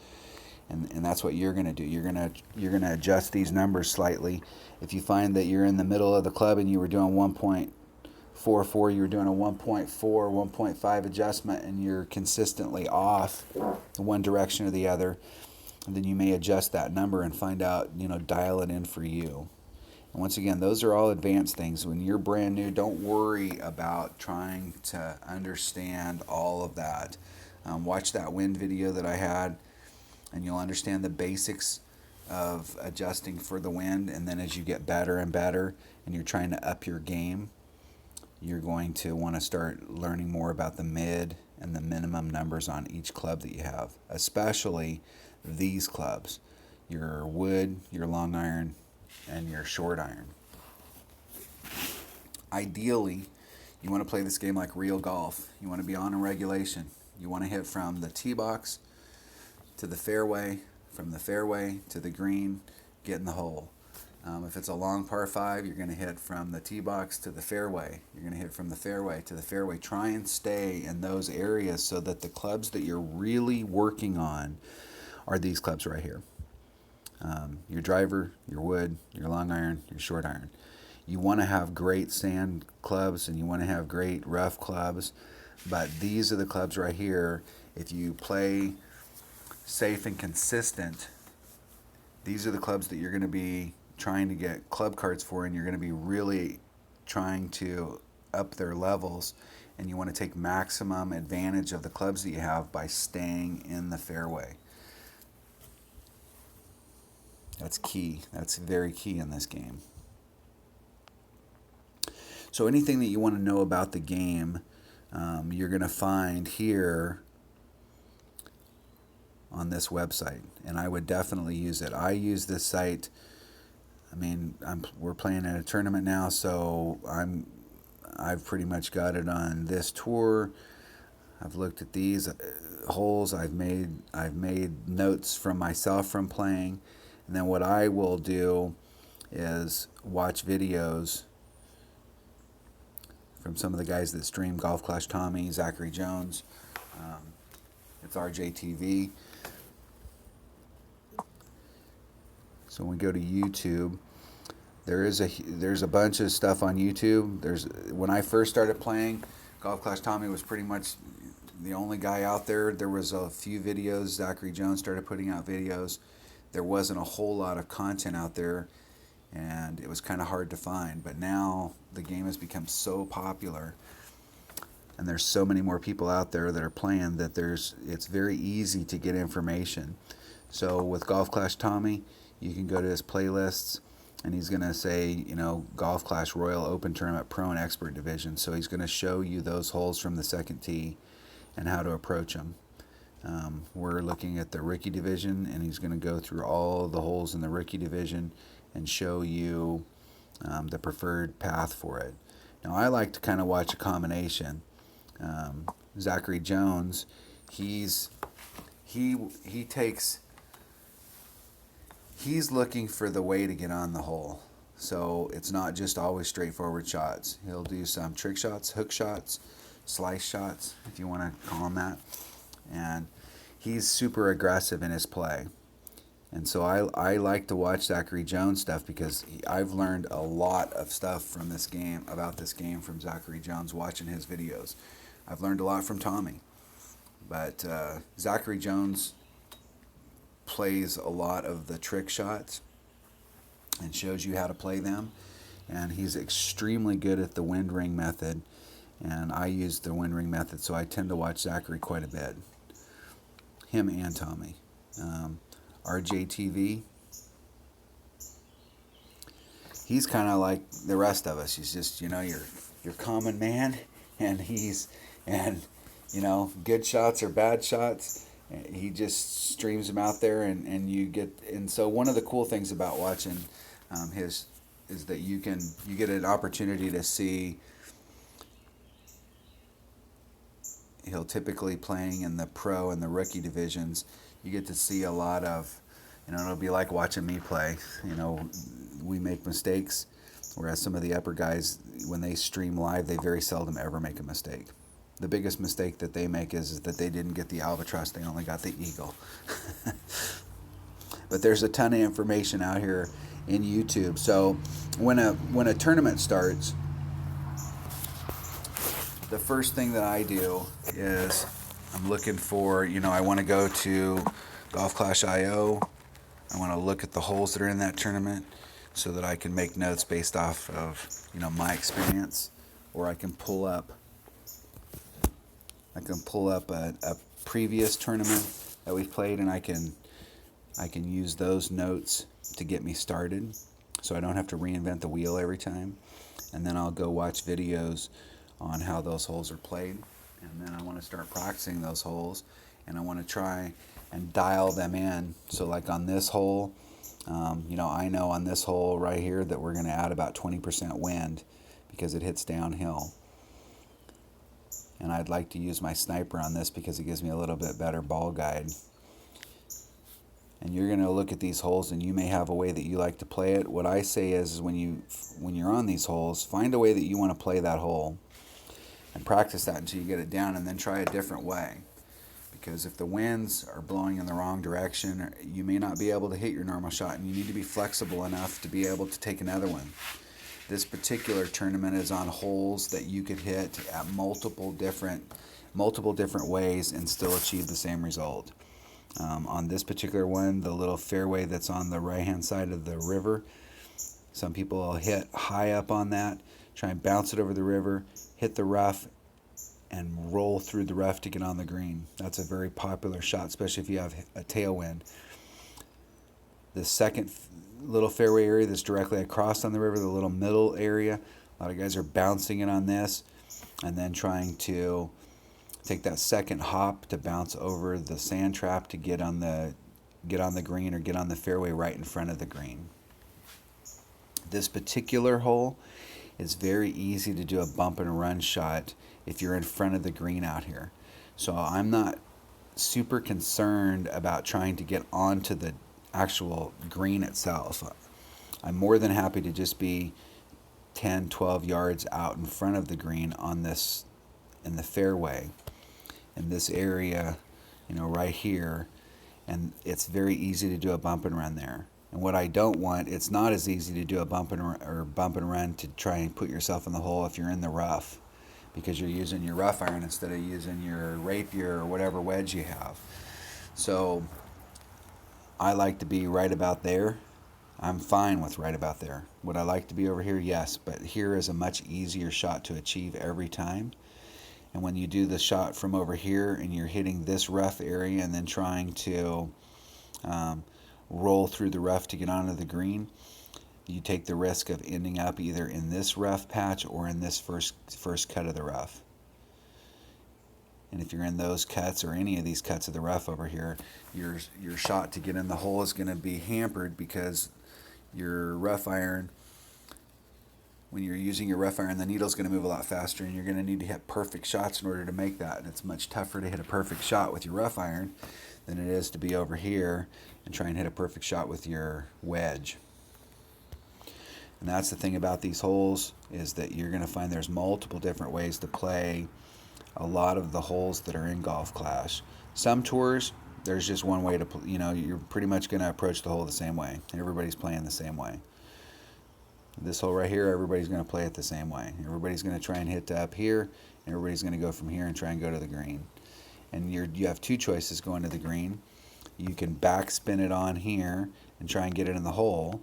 and that's what you're going to do. You're going to adjust these numbers slightly. If you find that you're in the middle of the club and you were doing 1.44, you were doing a 1.4, 1.5 adjustment, and you're consistently off one direction or the other, then you may adjust that number and find out, dial it in for you. And once again, those are all advanced things. When you're brand new, don't worry about trying to understand all of that. Watch that wind video that I had, and you'll understand the basics of adjusting for the wind. And then as you get better and better and you're trying to up your game, you're going to want to start learning more about the mid and the minimum numbers on each club that you have, especially these clubs, your wood, your long iron, and your short iron. Ideally, you want to play this game like real golf. You want to be on a regulation. You want to hit from the tee box to the fairway, from the fairway to the green, get in the hole. If it's a long par 5, you're going to hit from the tee box to the fairway. You're going to hit from the fairway to the fairway. Try and stay in those areas so that the clubs that you're really working on are these clubs right here. Your driver, your wood, your long iron, your short iron. You want to have great sand clubs and you want to have great rough clubs, but these are the clubs right here. If you play safe and consistent, these are the clubs that you're going to be trying to get club cards for, and you're going to be really trying to up their levels, and you want to take maximum advantage of the clubs that you have by staying in the fairway. That's key. That's very key in this game. So anything that you want to know about the game, you're going to find here on this website, and I would definitely use it. I use this site. We're playing in a tournament now, so I've pretty much got it on this tour. I've looked at these holes. I've made notes from myself from playing, and then what I will do is watch videos from some of the guys that stream Golf Clash Tommy, Zachary Jones. It's RJTV. So when we go to YouTube, there's a bunch of stuff on YouTube. When I first started playing, Golf Clash Tommy was pretty much the only guy out there. There was a few videos. Zachary Jones started putting out videos. There wasn't a whole lot of content out there, and it was kind of hard to find. But now the game has become so popular, and there's so many more people out there that are playing that it's very easy to get information. So with Golf Clash Tommy, you can go to his playlists, and he's going to say, Golf Clash Royal Open Tournament Pro and Expert Division. So he's going to show you those holes from the second tee and how to approach them. We're looking at the rookie division, and he's going to go through all the holes in the rookie division and show you the preferred path for it. Now, I like to kind of watch a combination. Zachary Jones, he's looking for the way to get on the hole. So it's not just always straightforward shots. He'll do some trick shots, hook shots, slice shots, if you want to call them that. And he's super aggressive in his play. And so I like to watch Zachary Jones stuff because I've learned a lot of stuff from this game, about this game, from Zachary Jones, watching his videos. I've learned a lot from Tommy. But Zachary Jones plays a lot of the trick shots and shows you how to play them. And he's extremely good at the wind ring method. And I use the wind ring method, so I tend to watch Zachary quite a bit. Him and Tommy. RJTV, he's kind of like the rest of us. He's just, your common man, and good shots or bad shots, he just streams them out there, and so one of the cool things about watching his is that you get an opportunity to see. He'll typically playing in the pro and the rookie divisions. You get to see a lot of, it'll be like watching me play. We make mistakes, whereas some of the upper guys, when they stream live, they very seldom ever make a mistake. The biggest mistake that they make is that they didn't get the albatross, they only got the eagle. But there's a ton of information out here in YouTube. So when a tournament starts, the first thing that I do is I'm looking for, I want to go to Golf Clash IO. I want to look at the holes that are in that tournament so that I can make notes based off of, my experience, or I can pull up a previous tournament that we've played, and I can use those notes to get me started so I don't have to reinvent the wheel every time. And then I'll go watch videos on how those holes are played, and then I want to start practicing those holes, and I want to try and dial them in. So like on this hole, I know on this hole right here that we're going to add about 20% wind because it hits downhill, and I'd like to use my sniper on this because it gives me a little bit better ball guide. And you're going to look at these holes, and you may have a way that you like to play it. What I say is when you're on these holes, find a way that you want to play that hole and practice that until you get it down, and then try a different way. Because if the winds are blowing in the wrong direction, you may not be able to hit your normal shot, and you need to be flexible enough to be able to take another one. This particular tournament is on holes that you could hit at multiple different ways and still achieve the same result. On this particular one, the little fairway that's on the right-hand side of the river, some people will hit high up on that, try and bounce it over the river, hit the rough, and roll through the rough to get on the green. That's a very popular shot, especially if you have a tailwind. The second little fairway area that's directly across on the river, the little middle area, a lot of guys are bouncing it on this and then trying to take that second hop to bounce over the sand trap to get on the green or get on the fairway right in front of the green. This particular hole is very easy to do a bump and run shot if you're in front of the green out here. So I'm not super concerned about trying to get onto the actual green itself. I'm more than happy to just be 10, 12 yards out in front of the green on this, in the fairway, in this area, right here. And it's very easy to do a bump and run there. And what I don't want, it's not as easy to do a bump and run to try and put yourself in the hole if you're in the rough, because you're using your rough iron instead of using your rapier or whatever wedge you have. So I like to be right about there. I'm fine with right about there. Would I like to be over here? Yes, but here is a much easier shot to achieve every time. And when you do the shot from over here and you're hitting this rough area and then trying to roll through the rough to get onto the green, you take the risk of ending up either in this rough patch or in this first cut of the rough. And if you're in those cuts or any of these cuts of the rough over here, your shot to get in the hole is going to be hampered, because your rough iron, when you're using your rough iron, the needle's going to move a lot faster, and you're going to need to hit perfect shots in order to make that. And it's much tougher to hit a perfect shot with your rough iron than it is to be over here and try and hit a perfect shot with your wedge. And that's the thing about these holes, is that you're going to find there's multiple different ways to play a lot of the holes that are in Golf Clash. Some tours, there's just one way to, you're pretty much going to approach the hole the same way. Everybody's playing the same way. This hole right here, everybody's going to play it the same way. Everybody's going to try and hit to up here, and everybody's going to go from here and try and go to the green. And you have two choices going to the green. You can backspin it on here and try and get it in the hole,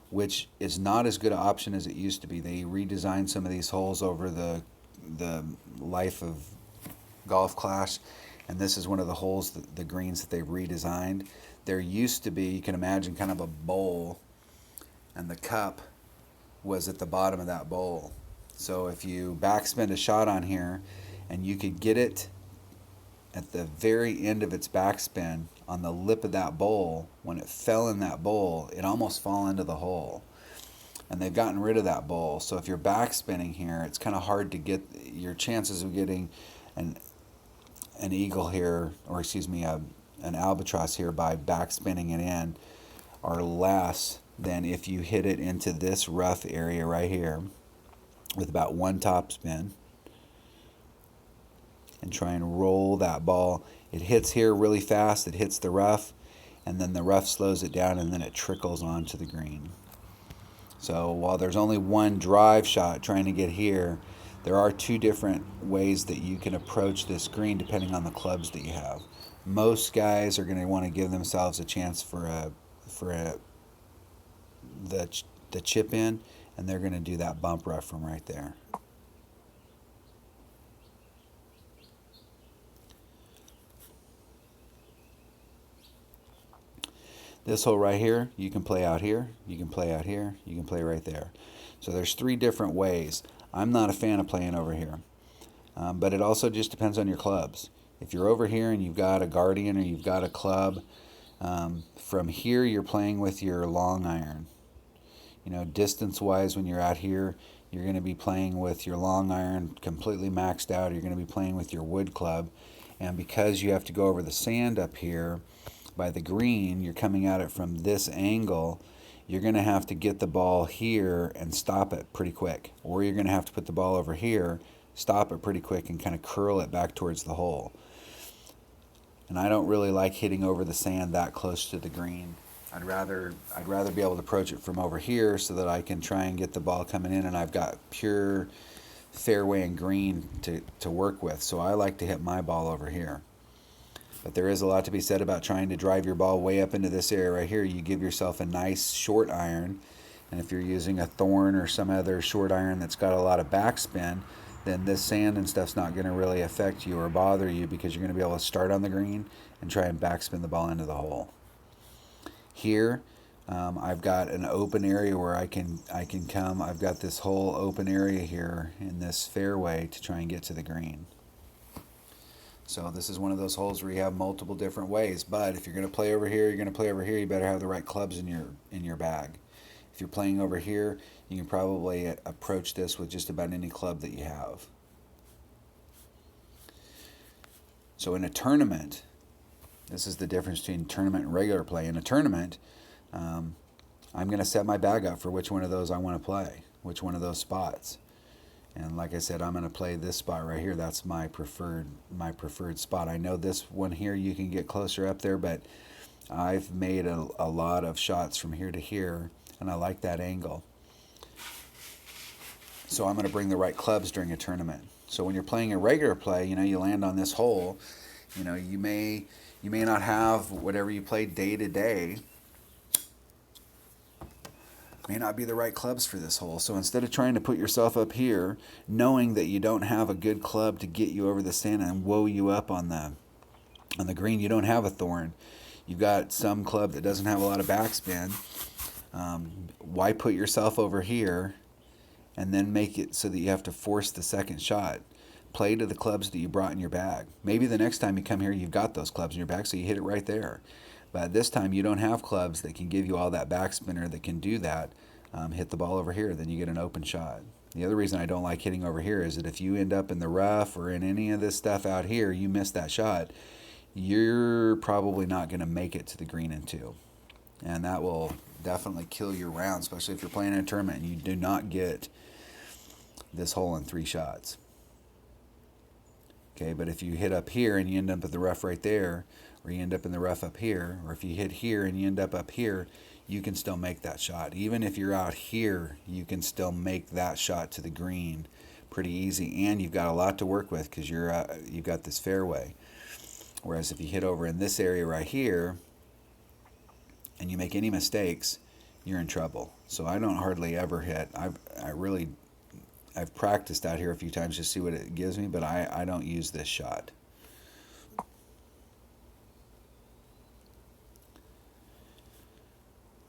which is not as good an option as it used to be. They redesigned some of these holes over the life of Golf Clash, and this is one of the holes, the greens that they've redesigned. There used to be, you can imagine, kind of a bowl, and the cup was at the bottom of that bowl. So if you backspin a shot on here, and you could get it at the very end of its backspin on the lip of that bowl, when it fell in that bowl, it almost fall into the hole. And they've gotten rid of that bowl. So if you're backspinning here, it's kind of hard to get, your chances of getting an eagle here, or excuse me, an albatross here by backspinning it in, are less than if you hit it into this rough area right here with about one top spin and try and roll that ball. It hits here really fast, it hits the rough, and then the rough slows it down, and then it trickles onto the green. So while there's only one drive shot trying to get here, there are two different ways that you can approach this green depending on the clubs that you have. Most guys are going to want to give themselves a chance for the chip in, and they're going to do that bump rough from right there. This hole right here, you can play out here, you can play out here, you can play right there. So there's three different ways. I'm not a fan of playing over here, but it also just depends on your clubs. If you're over here and you've got a Guardian or you've got a club, from here you're playing with your long iron. Distance-wise, when you're out here, you're going to be playing with your long iron completely maxed out. You're going to be playing with your wood club, and because you have to go over the sand up here by the green, you're coming at it from this angle, you're going to have to get the ball here and stop it pretty quick. Or you're going to have to put the ball over here, stop it pretty quick, and kind of curl it back towards the hole. And I don't really like hitting over the sand that close to the green. I'd rather be able to approach it from over here so that I can try and get the ball coming in, and I've got pure fairway and green to work with. So I like to hit my ball over here. But there is a lot to be said about trying to drive your ball way up into this area right here. You give yourself a nice short iron, and if you're using a Thorn or some other short iron that's got a lot of backspin, then this sand and stuff's not going to really affect you or bother you, because you're going to be able to start on the green and try and backspin the ball into the hole. Here, I've got an open area where I can come. I've got this whole open area here in this fairway to try and get to the green. So this is one of those holes where you have multiple different ways. But if you're going to play over here, you're going to play over here. You better have the right clubs in your bag. If you're playing over here, you can probably approach this with just about any club that you have. So in a tournament, this is the difference between tournament and regular play. In a tournament, I'm I'm going to set my bag up for which one of those I want to play, which one of those spots. And like I said, I'm going to play this spot right here. That's my preferred spot. I know this one here you can get closer up there, but I've made a lot of shots from here to here, and I like that angle. So I'm going to bring the right clubs during a tournament. So when you're playing a regular play, you land on this hole. You may not have whatever you play day to day. May not be the right clubs for this hole. So instead of trying to put yourself up here, knowing that you don't have a good club to get you over the sand and woe you up on the green, you don't have a thorn. You've got some club that doesn't have a lot of backspin. Why put yourself over here and then make it so that you have to force the second shot? Play to the clubs that you brought in your bag. Maybe the next time you come here, you've got those clubs in your bag, so you hit it right there. But this time you don't have clubs that can give you all that backspinner that can do that. Hit the ball over here, then you get an open shot. The other reason I don't like hitting over here is that if you end up in the rough or in any of this stuff out here, you miss that shot, you're probably not going to make it to the green in 2. And that will definitely kill your round, especially if you're playing in a tournament and you do not get this hole in 3 shots. Okay, but if you hit up here and you end up at the rough right there, or you end up in the rough up here, or if you hit here and you end up here, you can still make that shot. Even if you're out here, you can still make that shot to the green pretty easy, and you've got a lot to work with because you've got this fairway. Whereas if you hit over in this area right here and you make any mistakes, you're in trouble. So I don't hardly ever hit. I've practiced out here a few times to see what it gives me, but I don't use this shot.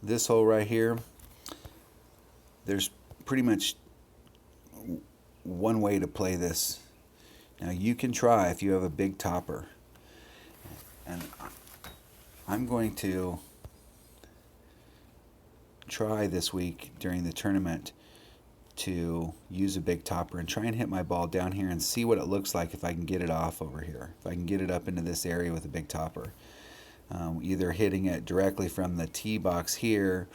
This hole right here, there's pretty much one way to play this. Now you can try if you have a big topper. And I'm going to try this week during the tournament to use a big topper and try and hit my ball down here and see what it looks like if I can get it off over here. If I can get it up into this area with a big topper. Either hitting it directly from the tee box here,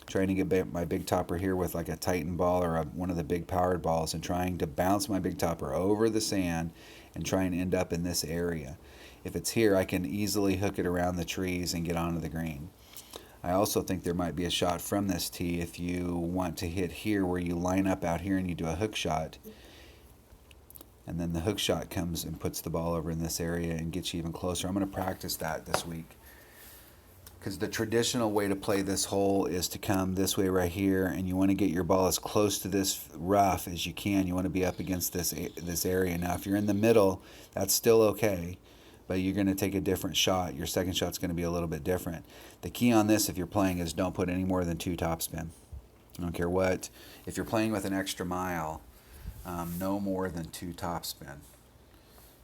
trying to get my big topper here with like a Titan ball or one of the big powered balls, and trying to bounce my big topper over the sand and try and end up in this area. If it's here, I can easily hook it around the trees and get onto the green. I also think there might be a shot from this tee if you want to hit here where you line up out here and you do a hook shot. And then the hook shot comes and puts the ball over in this area and gets you even closer. I'm going to practice that this week. Because the traditional way to play this hole is to come this way right here, and you want to get your ball as close to this rough as you can. You want to be up against this area. Now, if you're in the middle, that's still okay, but you're going to take a different shot. Your second shot's going to be a little bit different. The key on this, if you're playing, is don't put any more than 2 topspin. I don't care what. If you're playing with an extra mile, no more than 2 topspin.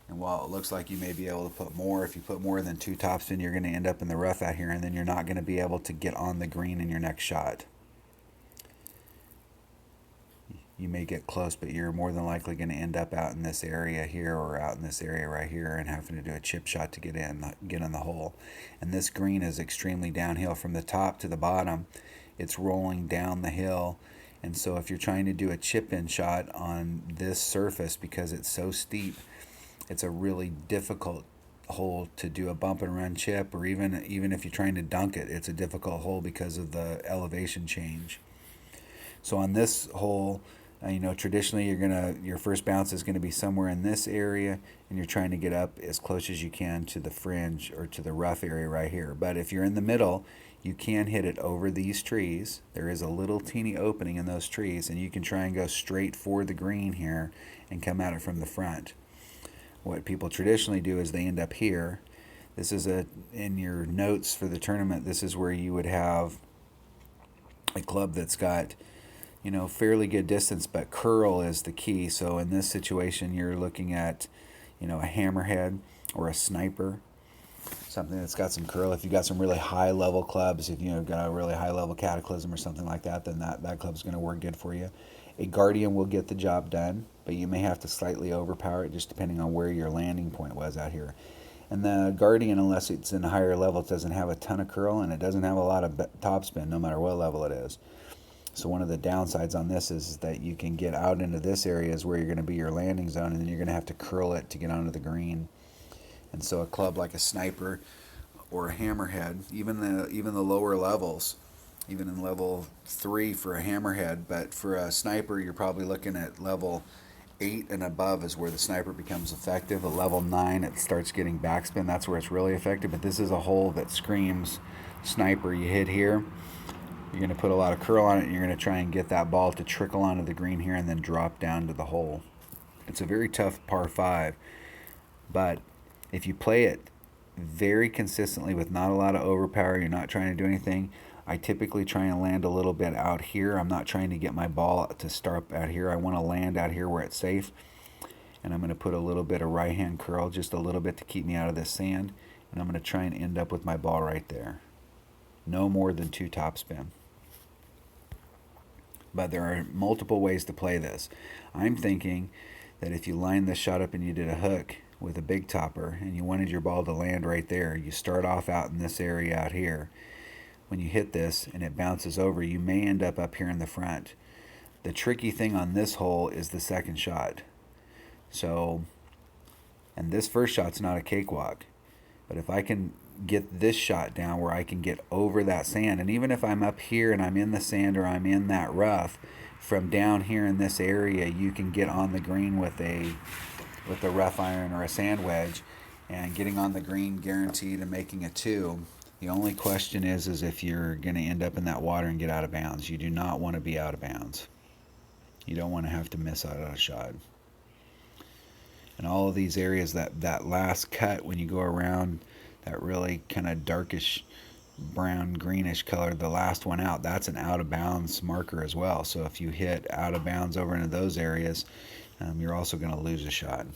And while it looks like you may be able to put more, if you put more than 2 topspin, you're going to end up in the rough out here, and then you're not going to be able to get on the green in your next shot. You may get close, but you're more than likely going to end up out in this area here or out in this area right here and having to do a chip shot to get in the hole. And this green is extremely downhill from the top to the bottom. It's rolling down the hill. And so if you're trying to do a chip-in shot on this surface, because it's so steep, it's a really difficult hole to do a bump and run chip, or even if you're trying to dunk it, it's a difficult hole because of the elevation change. So on this hole, traditionally your first bounce is going to be somewhere in this area, and you're trying to get up as close as you can to the fringe or to the rough area right here. But if you're in the middle, you can hit it over these trees. There is a little teeny opening in those trees, and you can try and go straight for the green here and come at it from the front. What people traditionally do is they end up here. This is in your notes for the tournament, this is where you would have a club that's got, fairly good distance, but curl is the key. So in this situation, you're looking at, a hammerhead or a sniper, something that's got some curl. If you've got some really high level clubs, if you've got a really high level Cataclysm or something like that, then that club's going to work good for you. A Guardian will get the job done, but you may have to slightly overpower it just depending on where your landing point was out here. And the Guardian, unless it's in a higher level, it doesn't have a ton of curl, and it doesn't have a lot of topspin, no matter what level it is. So one of the downsides on this is that you can get out into this area is where you're going to be your landing zone, and then you're going to have to curl it to get onto the green. And so a club like a Sniper or a Hammerhead, even the lower levels, even in level 3 for a Hammerhead, but for a Sniper you're probably looking at level 8 and above is where the Sniper becomes effective. At level 9 it starts getting backspin. That's where it's really effective. But this is a hole that screams Sniper. You hit here, you're going to put a lot of curl on it, and you're going to try and get that ball to trickle onto the green here and then drop down to the hole. It's a very tough par 5, but if you play it very consistently with not a lot of overpower, you're not trying to do anything. I typically try and land a little bit out here. I'm not trying to get my ball to start out here. I want to land out here where it's safe. And I'm going to put a little bit of right hand curl, just a little bit to keep me out of this sand. And I'm going to try and end up with my ball right there. No more than 2 topspin. But there are multiple ways to play this. I'm thinking that if you line this shot up and you did a hook with a big topper and you wanted your ball to land right there, you start off out in this area out here. When you hit this and it bounces over, you may end up here in the front. The tricky thing on this hole is the second shot. So, and this first shot's not a cakewalk, but if I can get this shot down where I can get over that sand, and even if I'm up here and I'm in the sand or I'm in that rough, from down here in this area you can get on the green with a rough iron or a sand wedge, and getting on the green guaranteed and making a 2. The only question is if you're going to end up in that water and get out of bounds. You do not want to be out of bounds. You don't want to have to miss out on a shot. And all of these areas, that last cut when you go around, that really kind of darkish brown greenish color, the last one out, that's an out of bounds marker as well. So if you hit out of bounds over into those areas, you're also going to lose a shot.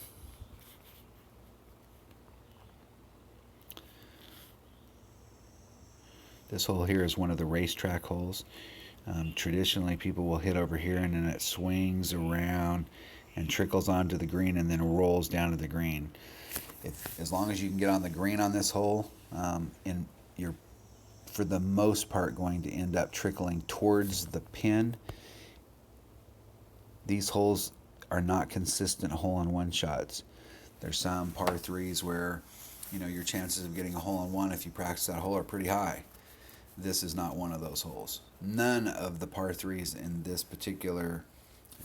This hole here is one of the racetrack holes. Traditionally people will hit over here and then it swings around and trickles onto the green and then rolls down to the green. As long as you can get on the green on this hole, and you're for the most part going to end up trickling towards the pin. These holes are not consistent hole-in-one shots. There's some par 3s where your chances of getting a hole-in-one if you practice that hole are pretty high. This is not one of those holes. None of the par 3s in this particular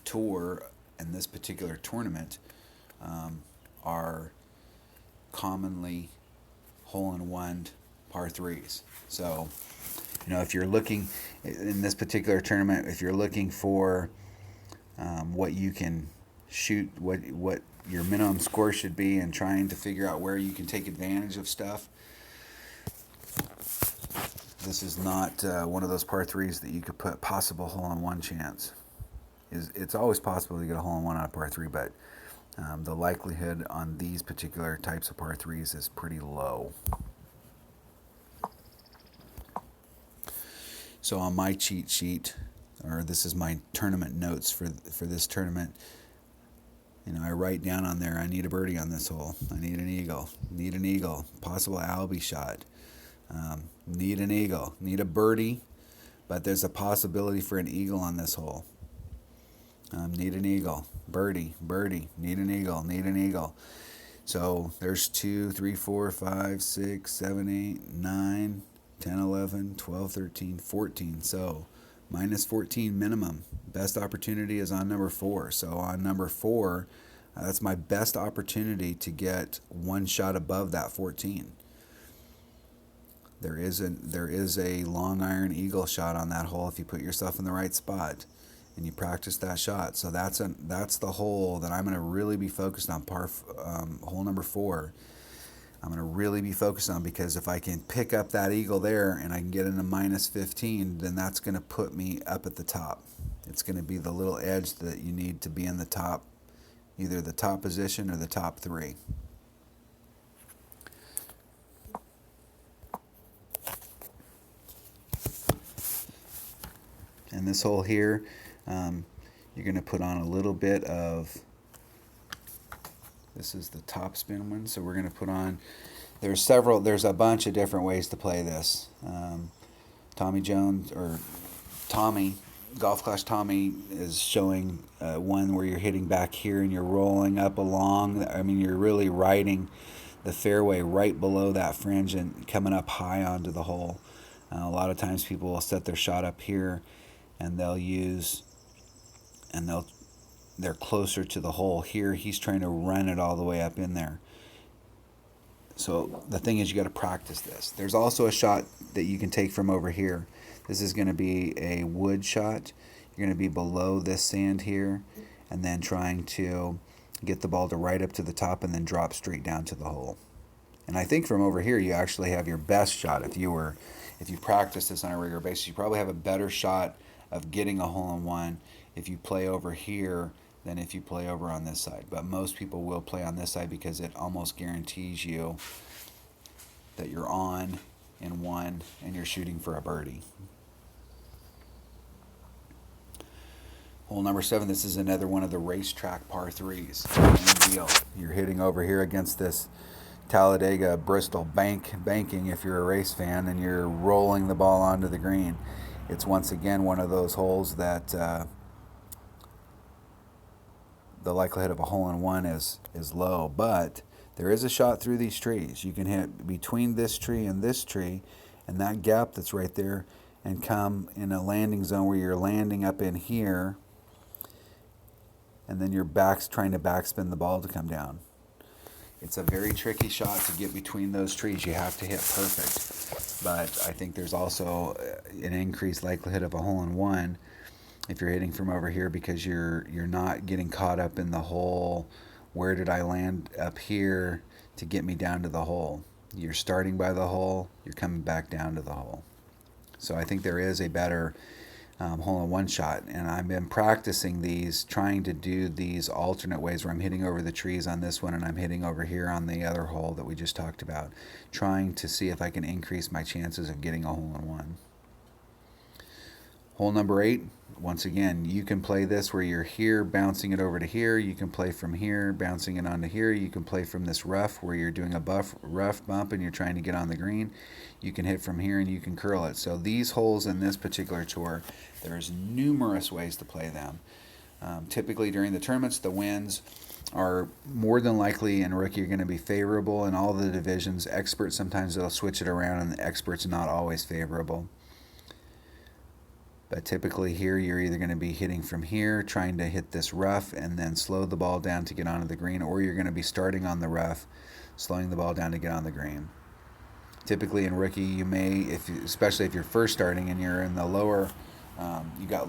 tour and this particular tournament are commonly hole-in-one par 3s. So, if you're looking in this particular tournament, if you're looking for what you can shoot, what your minimum score should be, and trying to figure out where you can take advantage of stuff, this is not one of those par 3s that you could put possible hole-in-one chance. It's always possible to get a hole-in-one on a par 3, but the likelihood on these particular types of par 3s is pretty low. So on my cheat sheet, or this is my tournament notes for this tournament, I write down on there, I need a birdie on this hole. I need an eagle, possible Albie shot. Need an eagle, need a birdie, but there's a possibility for an eagle on this hole. Need an eagle, birdie, need an eagle. So there's 2, 3, 4, 5, 6, 7, 8, 9, 10, 11, 12, 13, 14. So minus 14 minimum. Best opportunity is on number 4. So on number 4, that's my best opportunity to get one shot above that 14. There is a long iron eagle shot on that hole if you put yourself in the right spot and you practice that shot. So that's the hole that I'm going to really be focused on. Hole number 4. I'm going to really be focused on, because if I can pick up that eagle there and I can get into minus 15, then that's going to put me up at the top. It's going to be the little edge that you need to be in the top, either the top position or the top 3. And this hole here, you're going to put on a little bit of, this is the top spin one, so we're going to put on There's a bunch of different ways to play this. Tommy Jones, or Tommy, Golf Clash Tommy, is showing one where you're hitting back here and you're rolling up along. I mean, you're really riding the fairway right below that fringe and coming up high onto the hole. A lot of times people will set their shot up here, and they're closer to the hole. Here he's trying to run it all the way up in there. So the thing is, you got to practice this. There's also a shot that you can take from over here. This is going to be a wood shot. You're going to be below this sand here, and then trying to get the ball to right up to the top and then drop straight down to the hole. And I think from over here you actually have your best shot. If you practice this on a regular basis, you probably have a better shot of getting a hole-in-one if you play over here than if you play over on this side. But most people will play on this side because it almost guarantees you that you're on in one and you're shooting for a birdie. Hole number 7, this is another one of the racetrack par 3s. Same deal. You're hitting over here against this Talladega Bristol banking if you're a race fan, and you're rolling the ball onto the green. It's once again one of those holes that the likelihood of a hole-in-one is low, but there is a shot through these trees. You can hit between this tree and that gap that's right there, and come in a landing zone where you're landing up in here, and then you're trying to backspin the ball to come down. It's a very tricky shot to get between those trees. You have to hit perfect, but I think there's also an increased likelihood of a hole-in-one if you're hitting from over here, because you're not getting caught up in the hole. Where did I land up here to get me down to the hole? You're starting by the hole, you're coming back down to the hole. So I think there is a better hole-in-one shot, and I've been practicing these, trying to do these alternate ways where I'm hitting over the trees on this one and I'm hitting over here on the other hole that we just talked about, trying to see if I can increase my chances of getting a hole-in-one. Hole number 8, once again, you can play this where you're here bouncing it over to here. You can play from here bouncing it onto here. You can play from this rough where you're doing a rough bump and you're trying to get on the green. You can hit from here and you can curl it. So these holes in this particular tour, there's numerous ways to play them. Typically during the tournaments, the winds are more than likely in rookie are going to be favorable in all the divisions. Experts, sometimes they'll switch it around, and the experts not always favorable. But typically here you're either going to be hitting from here, trying to hit this rough and then slow the ball down to get onto the green, or you're going to be starting on the rough, slowing the ball down to get on the green. Typically in rookie, you may, especially if you're first starting and you're in the lower, you got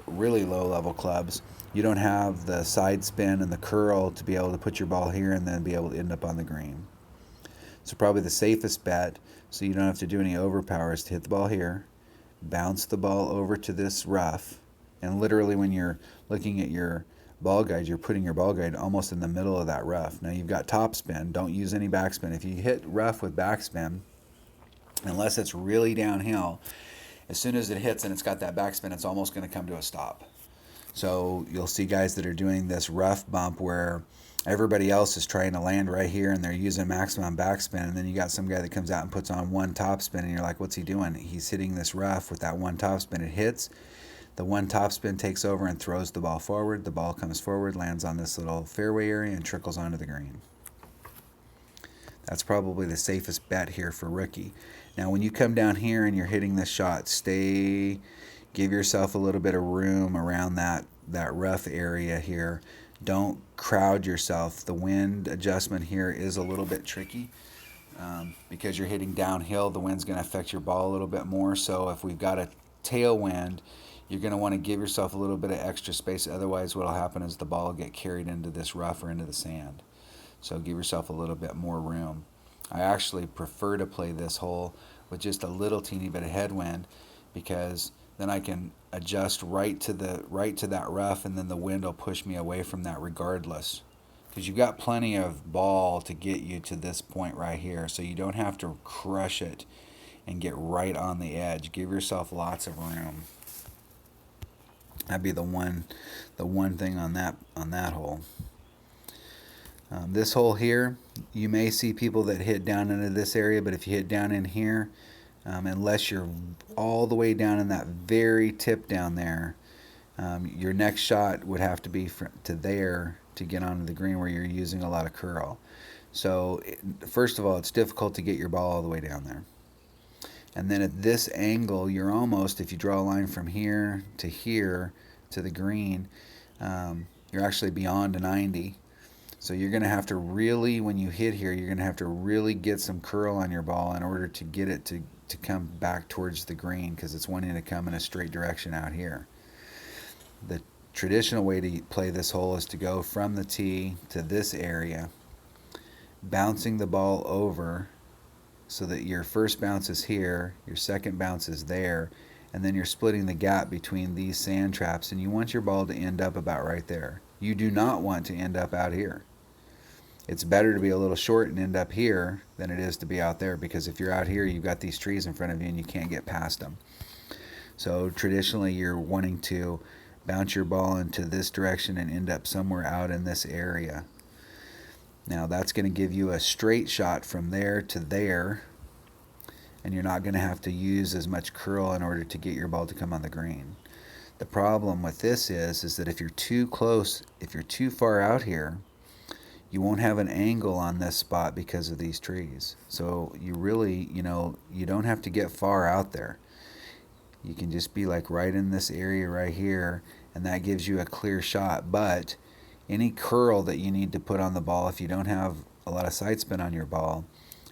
really low level clubs, you don't have the side spin and the curl to be able to put your ball here and then be able to end up on the green. So probably the safest bet, so you don't have to do any overpower, is to hit the ball here, bounce the ball over to this rough, and literally when you're looking at your ball guide, you're putting your ball guide almost in the middle of that rough. Now you've got topspin, don't use any backspin. If you hit rough with backspin, unless it's really downhill, as soon as it hits and it's got that backspin, it's almost going to come to a stop. So you'll see guys that are doing this rough bump where everybody else is trying to land right here and they're using maximum backspin, and then you got some guy that comes out and puts on one topspin and you're like, what's he doing? He's hitting this rough with that one topspin. It hits, the one topspin takes over and throws the ball forward. The ball comes forward, lands on this little fairway area and trickles onto the green. That's probably the safest bet here for rookie. Now when you come down here and you're hitting this shot, give yourself a little bit of room around that rough area here. Don't crowd yourself. The wind adjustment here is a little bit tricky because you're hitting downhill. The wind's going to affect your ball a little bit more. So if we've got a tailwind, you're going to want to give yourself a little bit of extra space. Otherwise, what will happen is the ball will get carried into this rough or into the sand. So give yourself a little bit more room. I actually prefer to play this hole with just a little teeny bit of headwind, because then I can adjust right to that rough, and then the wind will push me away from that regardless. Because you've got plenty of ball to get you to this point right here, so you don't have to crush it and get right on the edge. Give yourself lots of room. That'd be the one thing on that hole. This hole here, you may see people that hit down into this area, but if you hit down in here, unless you're all the way down in that very tip down there, your next shot would have to be to there to get onto the green where you're using a lot of curl. So first of all, it's difficult to get your ball all the way down there. And then at this angle, you're almost, if you draw a line from here to the green, you're actually beyond a 90. So you're going to have to really, when you hit here, you're going to have to really get some curl on your ball in order to get it to come back towards the green, because it's wanting to come in a straight direction out here. The traditional way to play this hole is to go from the tee to this area, bouncing the ball over so that your first bounce is here, your second bounce is there, and then you're splitting the gap between these sand traps, and you want your ball to end up about right there. You do not want to end up out here. It's better to be a little short and end up here than it is to be out there, because if you're out here, you've got these trees in front of you and you can't get past them. So traditionally, you're wanting to bounce your ball into this direction and end up somewhere out in this area. Now that's going to give you a straight shot from there to there, and you're not going to have to use as much curl in order to get your ball to come on the green. The problem with this is that if you're too close, if you're too far out here, you won't have an angle on this spot because of these trees. So you really, you don't have to get far out there. You can just be like right in this area right here, and that gives you a clear shot. But any curl that you need to put on the ball, if you don't have a lot of side spin on your ball,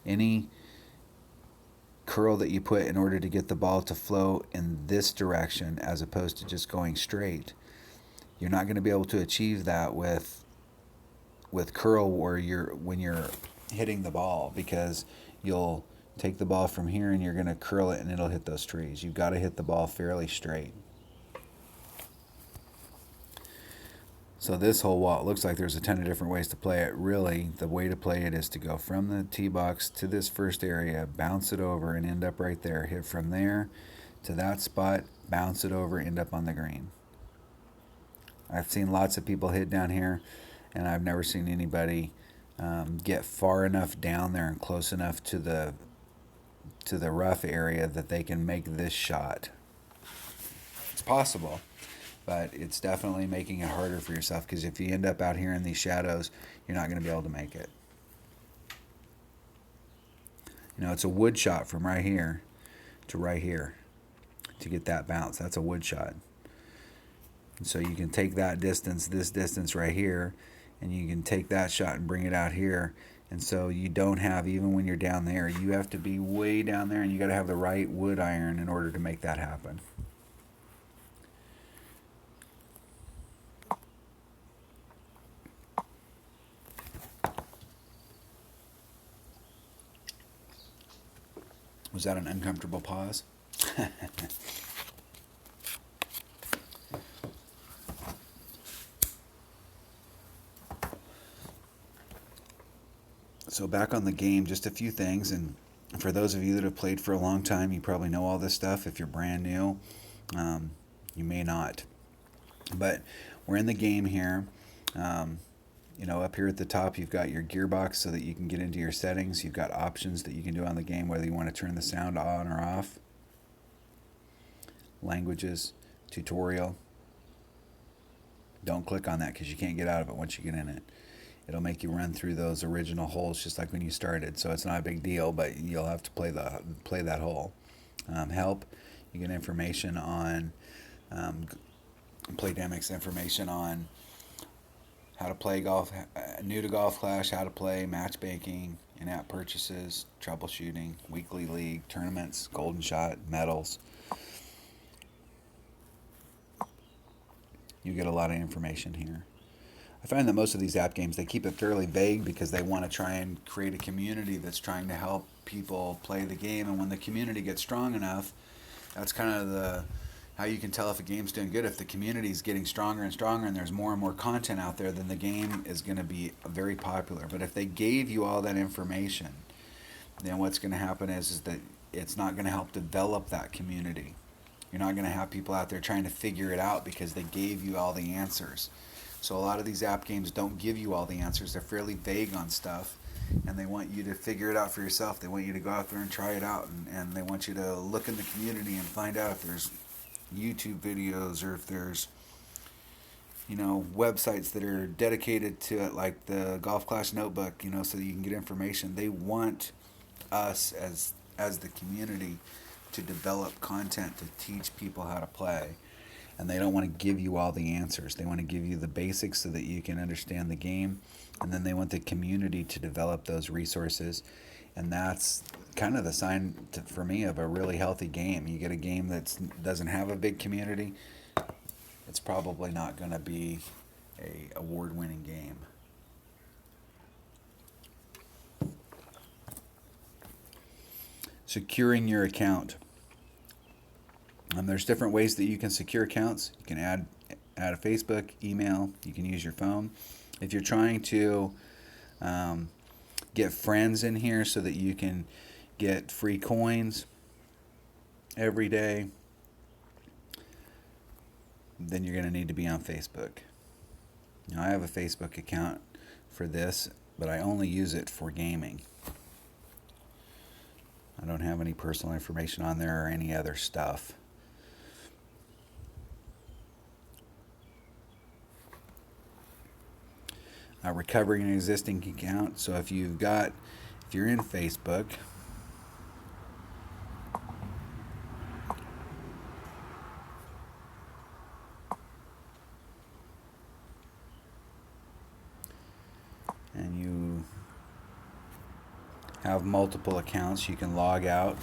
any curl that you put in order to get the ball to flow in this direction as opposed to just going straight, you're not going to be able to achieve that with curl when you're hitting the ball, because you'll take the ball from here and you're going to curl it and it'll hit those trees. You've got to hit the ball fairly straight. So this hole, while it looks like there's a ton of different ways to play it, really the way to play it is to go from the tee box to this first area, bounce it over and end up right there, hit from there to that spot, bounce it over, end up on the green. I've seen lots of people hit down here, and I've never seen anybody get far enough down there and close enough to the rough area that they can make this shot. It's possible, but it's definitely making it harder for yourself, because if you end up out here in these shadows, you're not going to be able to make it. It's a wood shot from right here to right here to get that bounce. That's a wood shot. And so you can take that distance, this distance right here, and you can take that shot and bring it out here. And so you don't have, even when you're down there, you have to be way down there, and you got to have the right wood iron in order to make that happen. Was that an uncomfortable pause? So back on the game, just a few things, and for those of you that have played for a long time, you probably know all this stuff. If you're brand new, you may not. But we're in the game here. Up here at the top, you've got your gearbox so that you can get into your settings. You've got options that you can do on the game, whether you want to turn the sound on or off. Languages, tutorial. Don't click on that because you can't get out of it once you get in it. It'll make you run through those original holes just like when you started. So it's not a big deal, but you'll have to play that hole. Help, you get information on Playdemic's information on how to play golf, new to Golf Clash, how to play, matchmaking, in-app purchases, troubleshooting, weekly league, tournaments, golden shot, medals. You get a lot of information here. I find that most of these app games, they keep it fairly vague because they want to try and create a community that's trying to help people play the game. And when the community gets strong enough, that's kind of how you can tell if a game's doing good. If the community is getting stronger and stronger and there's more and more content out there, then the game is going to be very popular. But if they gave you all that information, then what's going to happen is that it's not going to help develop that community. You're not going to have people out there trying to figure it out because they gave you all the answers. So a lot of these app games don't give you all the answers. They're fairly vague on stuff, and they want you to figure it out for yourself. They want you to go out there and try it out, and they want you to look in the community and find out if there's YouTube videos or if there's websites that are dedicated to it, like the Golf Clash Notebook, so that you can get information. They want us as the community to develop content to teach people how to play. And they don't want to give you all the answers. They want to give you the basics so that you can understand the game. And then they want the community to develop those resources. And that's kind of the sign for me of a really healthy game. You get a game that doesn't have a big community, it's probably not going to be a award-winning game. Securing your account. There's different ways that you can secure accounts. You can add a Facebook, email. You can use your phone. If you're trying to get friends in here so that you can get free coins every day, then you're going to need to be on Facebook. Now, I have a Facebook account for this, but I only use it for gaming. I don't have any personal information on there or any other stuff. Recovering an existing account. So if you're in Facebook, and you have multiple accounts, you can log out.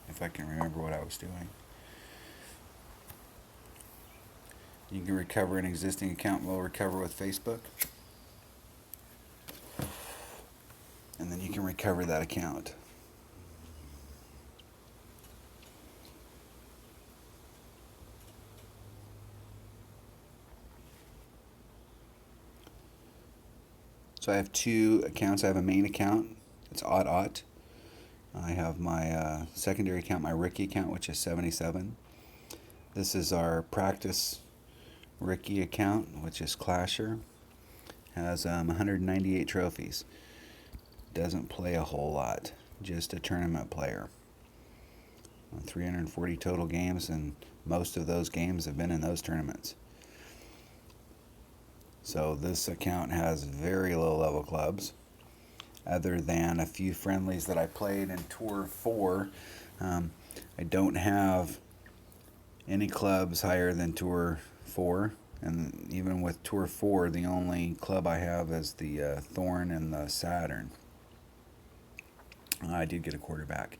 If I can remember what I was doing. You can recover an existing account. We'll recover with Facebook. And then you can recover that account. So I have two accounts. I have a main account. It's Ot. I have my secondary account, my rookie account, which is 77. This is our practice rookie account, which is Clasher. Has 198 trophies. Doesn't play a whole lot. Just a tournament player. 340 total games, and most of those games have been in those tournaments. So this account has very low level clubs. Other than a few friendlies that I played in Tour 4, I don't have any clubs higher than Tour 4. And even with Tour 4, the only club I have is the Thorn and the Saturn. I did get a quarterback.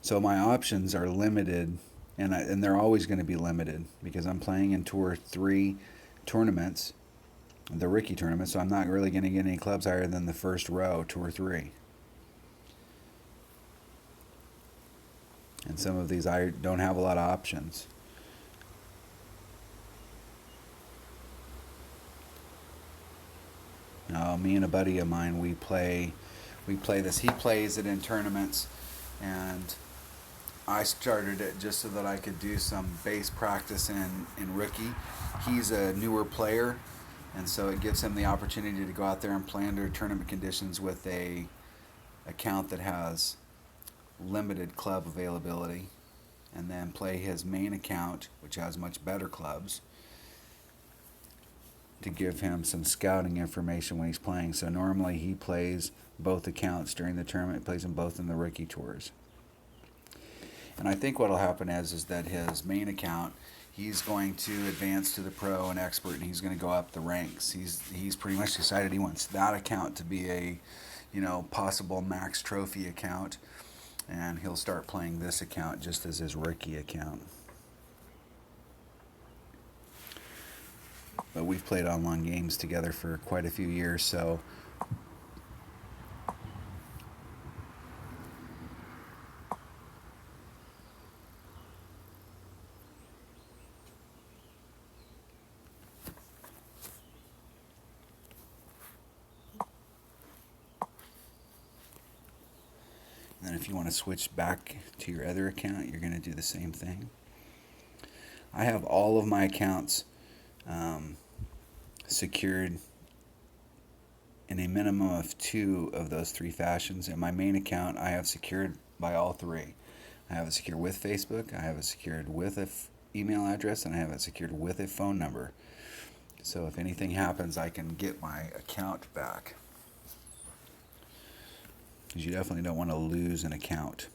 So my options are limited, and they're always going to be limited because I'm playing in Tour 3 tournaments, the rookie tournament, so I'm not really going to get any clubs higher than the first row, Tour 3. And some of these I don't have a lot of options. Now, me and a buddy of mine, we play this. He plays it in tournaments, and I started it just so that I could do some base practice in rookie. He's a newer player, and so it gives him the opportunity to go out there and play under tournament conditions with a account that has limited club availability, and then play his main account, which has much better clubs, to give him some scouting information when he's playing. So normally he plays both accounts during the tournament. He plays them both in the rookie tours. And I think what will happen is that his main account, he's going to advance to the pro and expert, and he's going to go up the ranks. He's pretty much decided he wants that account to be a, possible max trophy account, and he'll start playing this account just as his rookie account. But we've played online games together for quite a few years, so And if you want to switch back to your other account, you're going to do the same thing. I have all of my accounts secured in a minimum of 2 of those 3 fashions. In my main account, I have secured by all 3. I have it secured with Facebook, I have it secured with an email address, and I have it secured with a phone number. So if anything happens, I can get my account back. Because you definitely don't want to lose an account.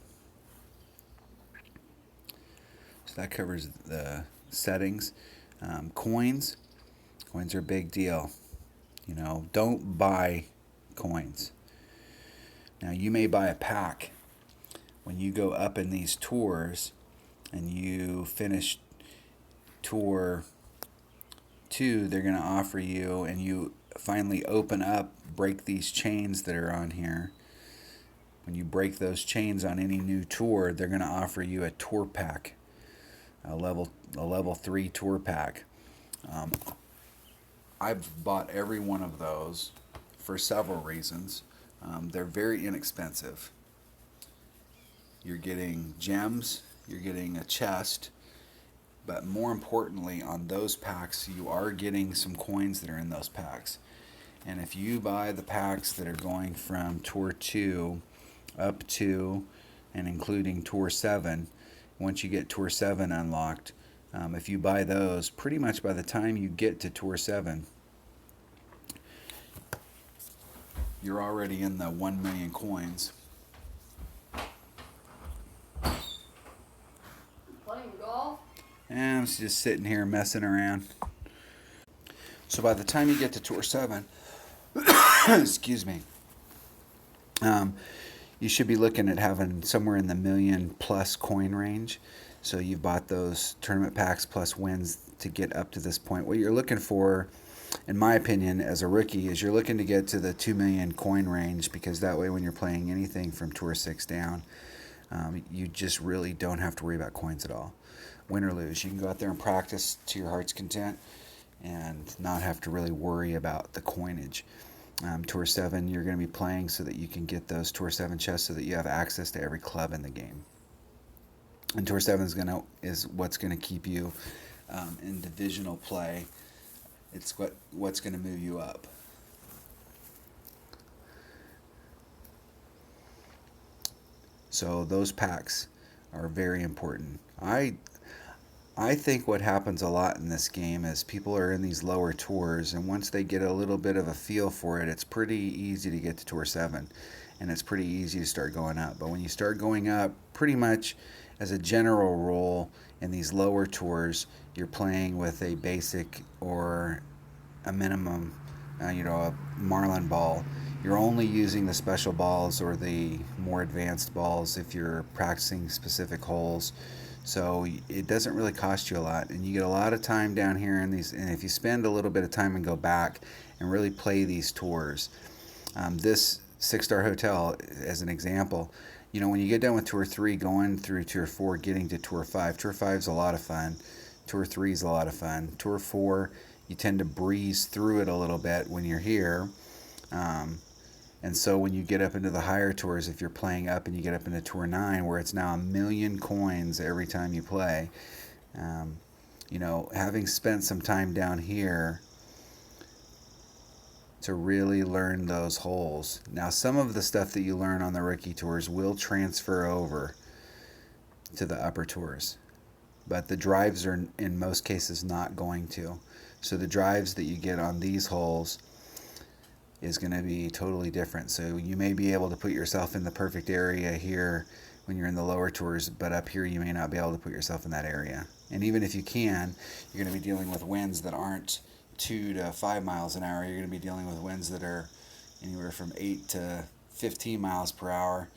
So that covers the settings. Coins are a big deal. Don't buy coins. Now, you may buy a pack when you go up in these tours and you finish tour 2. They're going to offer you, and you finally open up, break these chains that are on here. When you break those chains on any new tour, they're going to offer you a tour pack, a level 3 tour pack. I've bought every one of those for several reasons. They're very inexpensive. You're getting gems, you're getting a chest, but more importantly, on those packs, you are getting some coins that are in those packs. And if you buy the packs that are going from Tour 2 up to and including Tour 7, once you get Tour 7 unlocked, if you buy those, pretty much by the time you get to Tour 7, you're already in the 1 million coins. Playing golf? And I'm just sitting here messing around. So by the time you get to Tour 7, excuse me, you should be looking at having somewhere in the million plus coin range. So you've bought those tournament packs plus wins to get up to this point. What you're looking for, in my opinion, as a rookie, is you're looking to get to the 2 million coin range, because that way when you're playing anything from Tour 6 down, you just really don't have to worry about coins at all. Win or lose, you can go out there and practice to your heart's content and not have to really worry about the coinage. Tour 7, you're going to be playing so that you can get those Tour 7 chests so that you have access to every club in the game. And Tour 7 is what's going to keep you in divisional play. It's what's going to move you up. So those packs are very important. I think what happens a lot in this game is people are in these lower tours, and once they get a little bit of a feel for it, it's pretty easy to get to Tour 7, and it's pretty easy to start going up. But when you start going up, pretty much as a general rule, in these lower tours, you're playing with a basic or a minimum, a marlin ball. You're only using the special balls or the more advanced balls if you're practicing specific holes. So it doesn't really cost you a lot, and you get a lot of time down here in these. And if you spend a little bit of time and go back and really play these tours, this 6-star hotel, as an example, when you get done with Tour 3, going through Tour 4, getting to Tour 5. Tour 5 is a lot of fun. Tour 3 is a lot of fun. Tour 4, you tend to breeze through it a little bit when you're here. And so when you get up into the higher tours, if you're playing up and you get up into Tour 9, where it's now 1 million coins every time you play, having spent some time down here to really learn those holes. Now, some of the stuff that you learn on the rookie tours will transfer over to the upper tours, but the drives are in most cases not going to. So the drives that you get on these holes is going to be totally different. So you may be able to put yourself in the perfect area here when you're in the lower tours, but up here you may not be able to put yourself in that area. And even if you can, you're going to be dealing with winds that aren't 2 to 5 miles an hour. You're going to be dealing with winds that are anywhere from 8 to 15 miles per hour,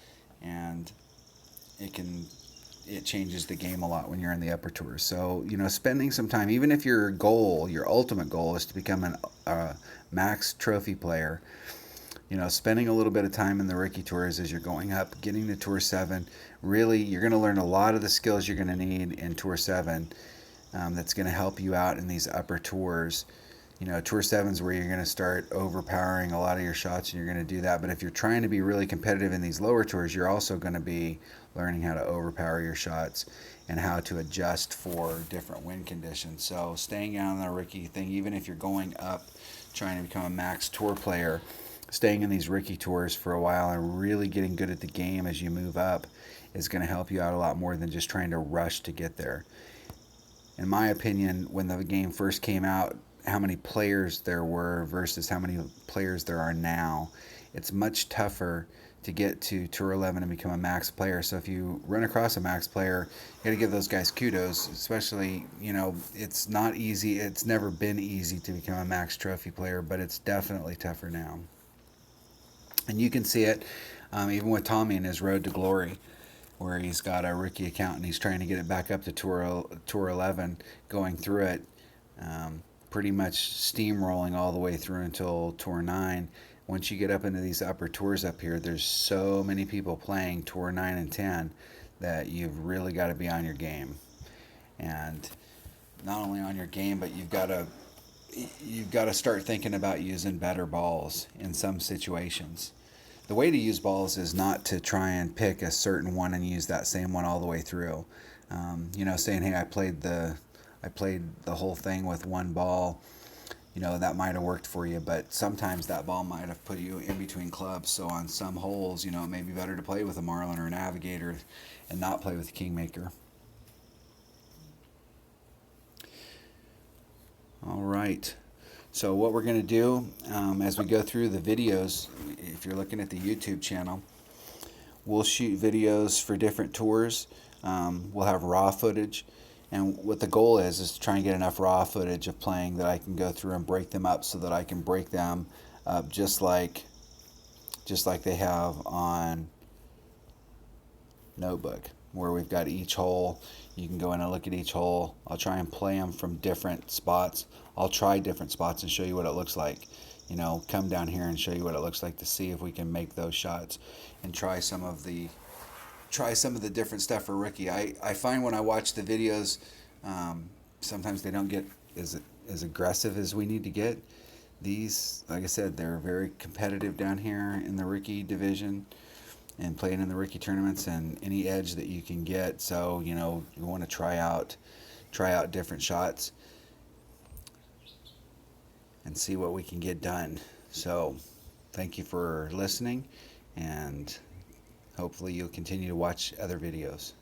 and it changes the game a lot when you're in the upper tours. So, spending some time, even if your ultimate goal is to become a max trophy player, spending a little bit of time in the rookie tours as you're going up, getting to Tour 7, really, you're going to learn a lot of the skills you're going to need in Tour 7 that's going to help you out in these upper tours Tour 7's where you're going to start overpowering a lot of your shots, and you're going to do that. But if you're trying to be really competitive in these lower tours, you're also going to be learning how to overpower your shots and how to adjust for different wind conditions. So staying out on the rookie thing, even if you're going up trying to become a max tour player, staying in these rookie tours for a while and really getting good at the game as you move up is going to help you out a lot more than just trying to rush to get there. In my opinion, when the game first came out, how many players there were versus how many players there are now, it's much tougher to get to Tour 11 and become a max player. So if you run across a max player, you got to give those guys kudos, especially, it's not easy. It's never been easy to become a max trophy player, but it's definitely tougher now. And you can see it even with Tommy in his road to glory, where he's got a rookie account and he's trying to get it back up to Tour 11, going through it, pretty much steamrolling all the way through until Tour 9. Once you get up into these upper tours up here, there's so many people playing Tour 9 and 10 that you've really got to be on your game. And not only on your game, but you've got to start thinking about using better balls in some situations. The way to use balls is not to try and pick a certain one and use that same one all the way through. Saying, hey, I played the whole thing with one ball. That might have worked for you, but sometimes that ball might have put you in between clubs. So on some holes, it may be better to play with a Marlin or a Navigator and not play with a Kingmaker. All right. So what we're going to do as we go through the videos, if you're looking at the YouTube channel, we'll shoot videos for different tours. We'll have raw footage. And what the goal is to try and get enough raw footage of playing that I can go through and break them up so that I can break them up just like they have on Notebook, where we've got each hole. You can go in and look at each hole. I'll try and play them from different spots. I'll try different spots and show you what it looks like. Come down here and show you what it looks like to see if we can make those shots and try some of the different stuff for rookie. I find when I watch the videos, sometimes they don't get as aggressive as we need to get. These, like I said, they're very competitive down here in the rookie division and playing in the rookie tournaments and any edge that you can get. So, you want to try out different shots and see what we can get done. So, thank you for listening, and hopefully you'll continue to watch other videos.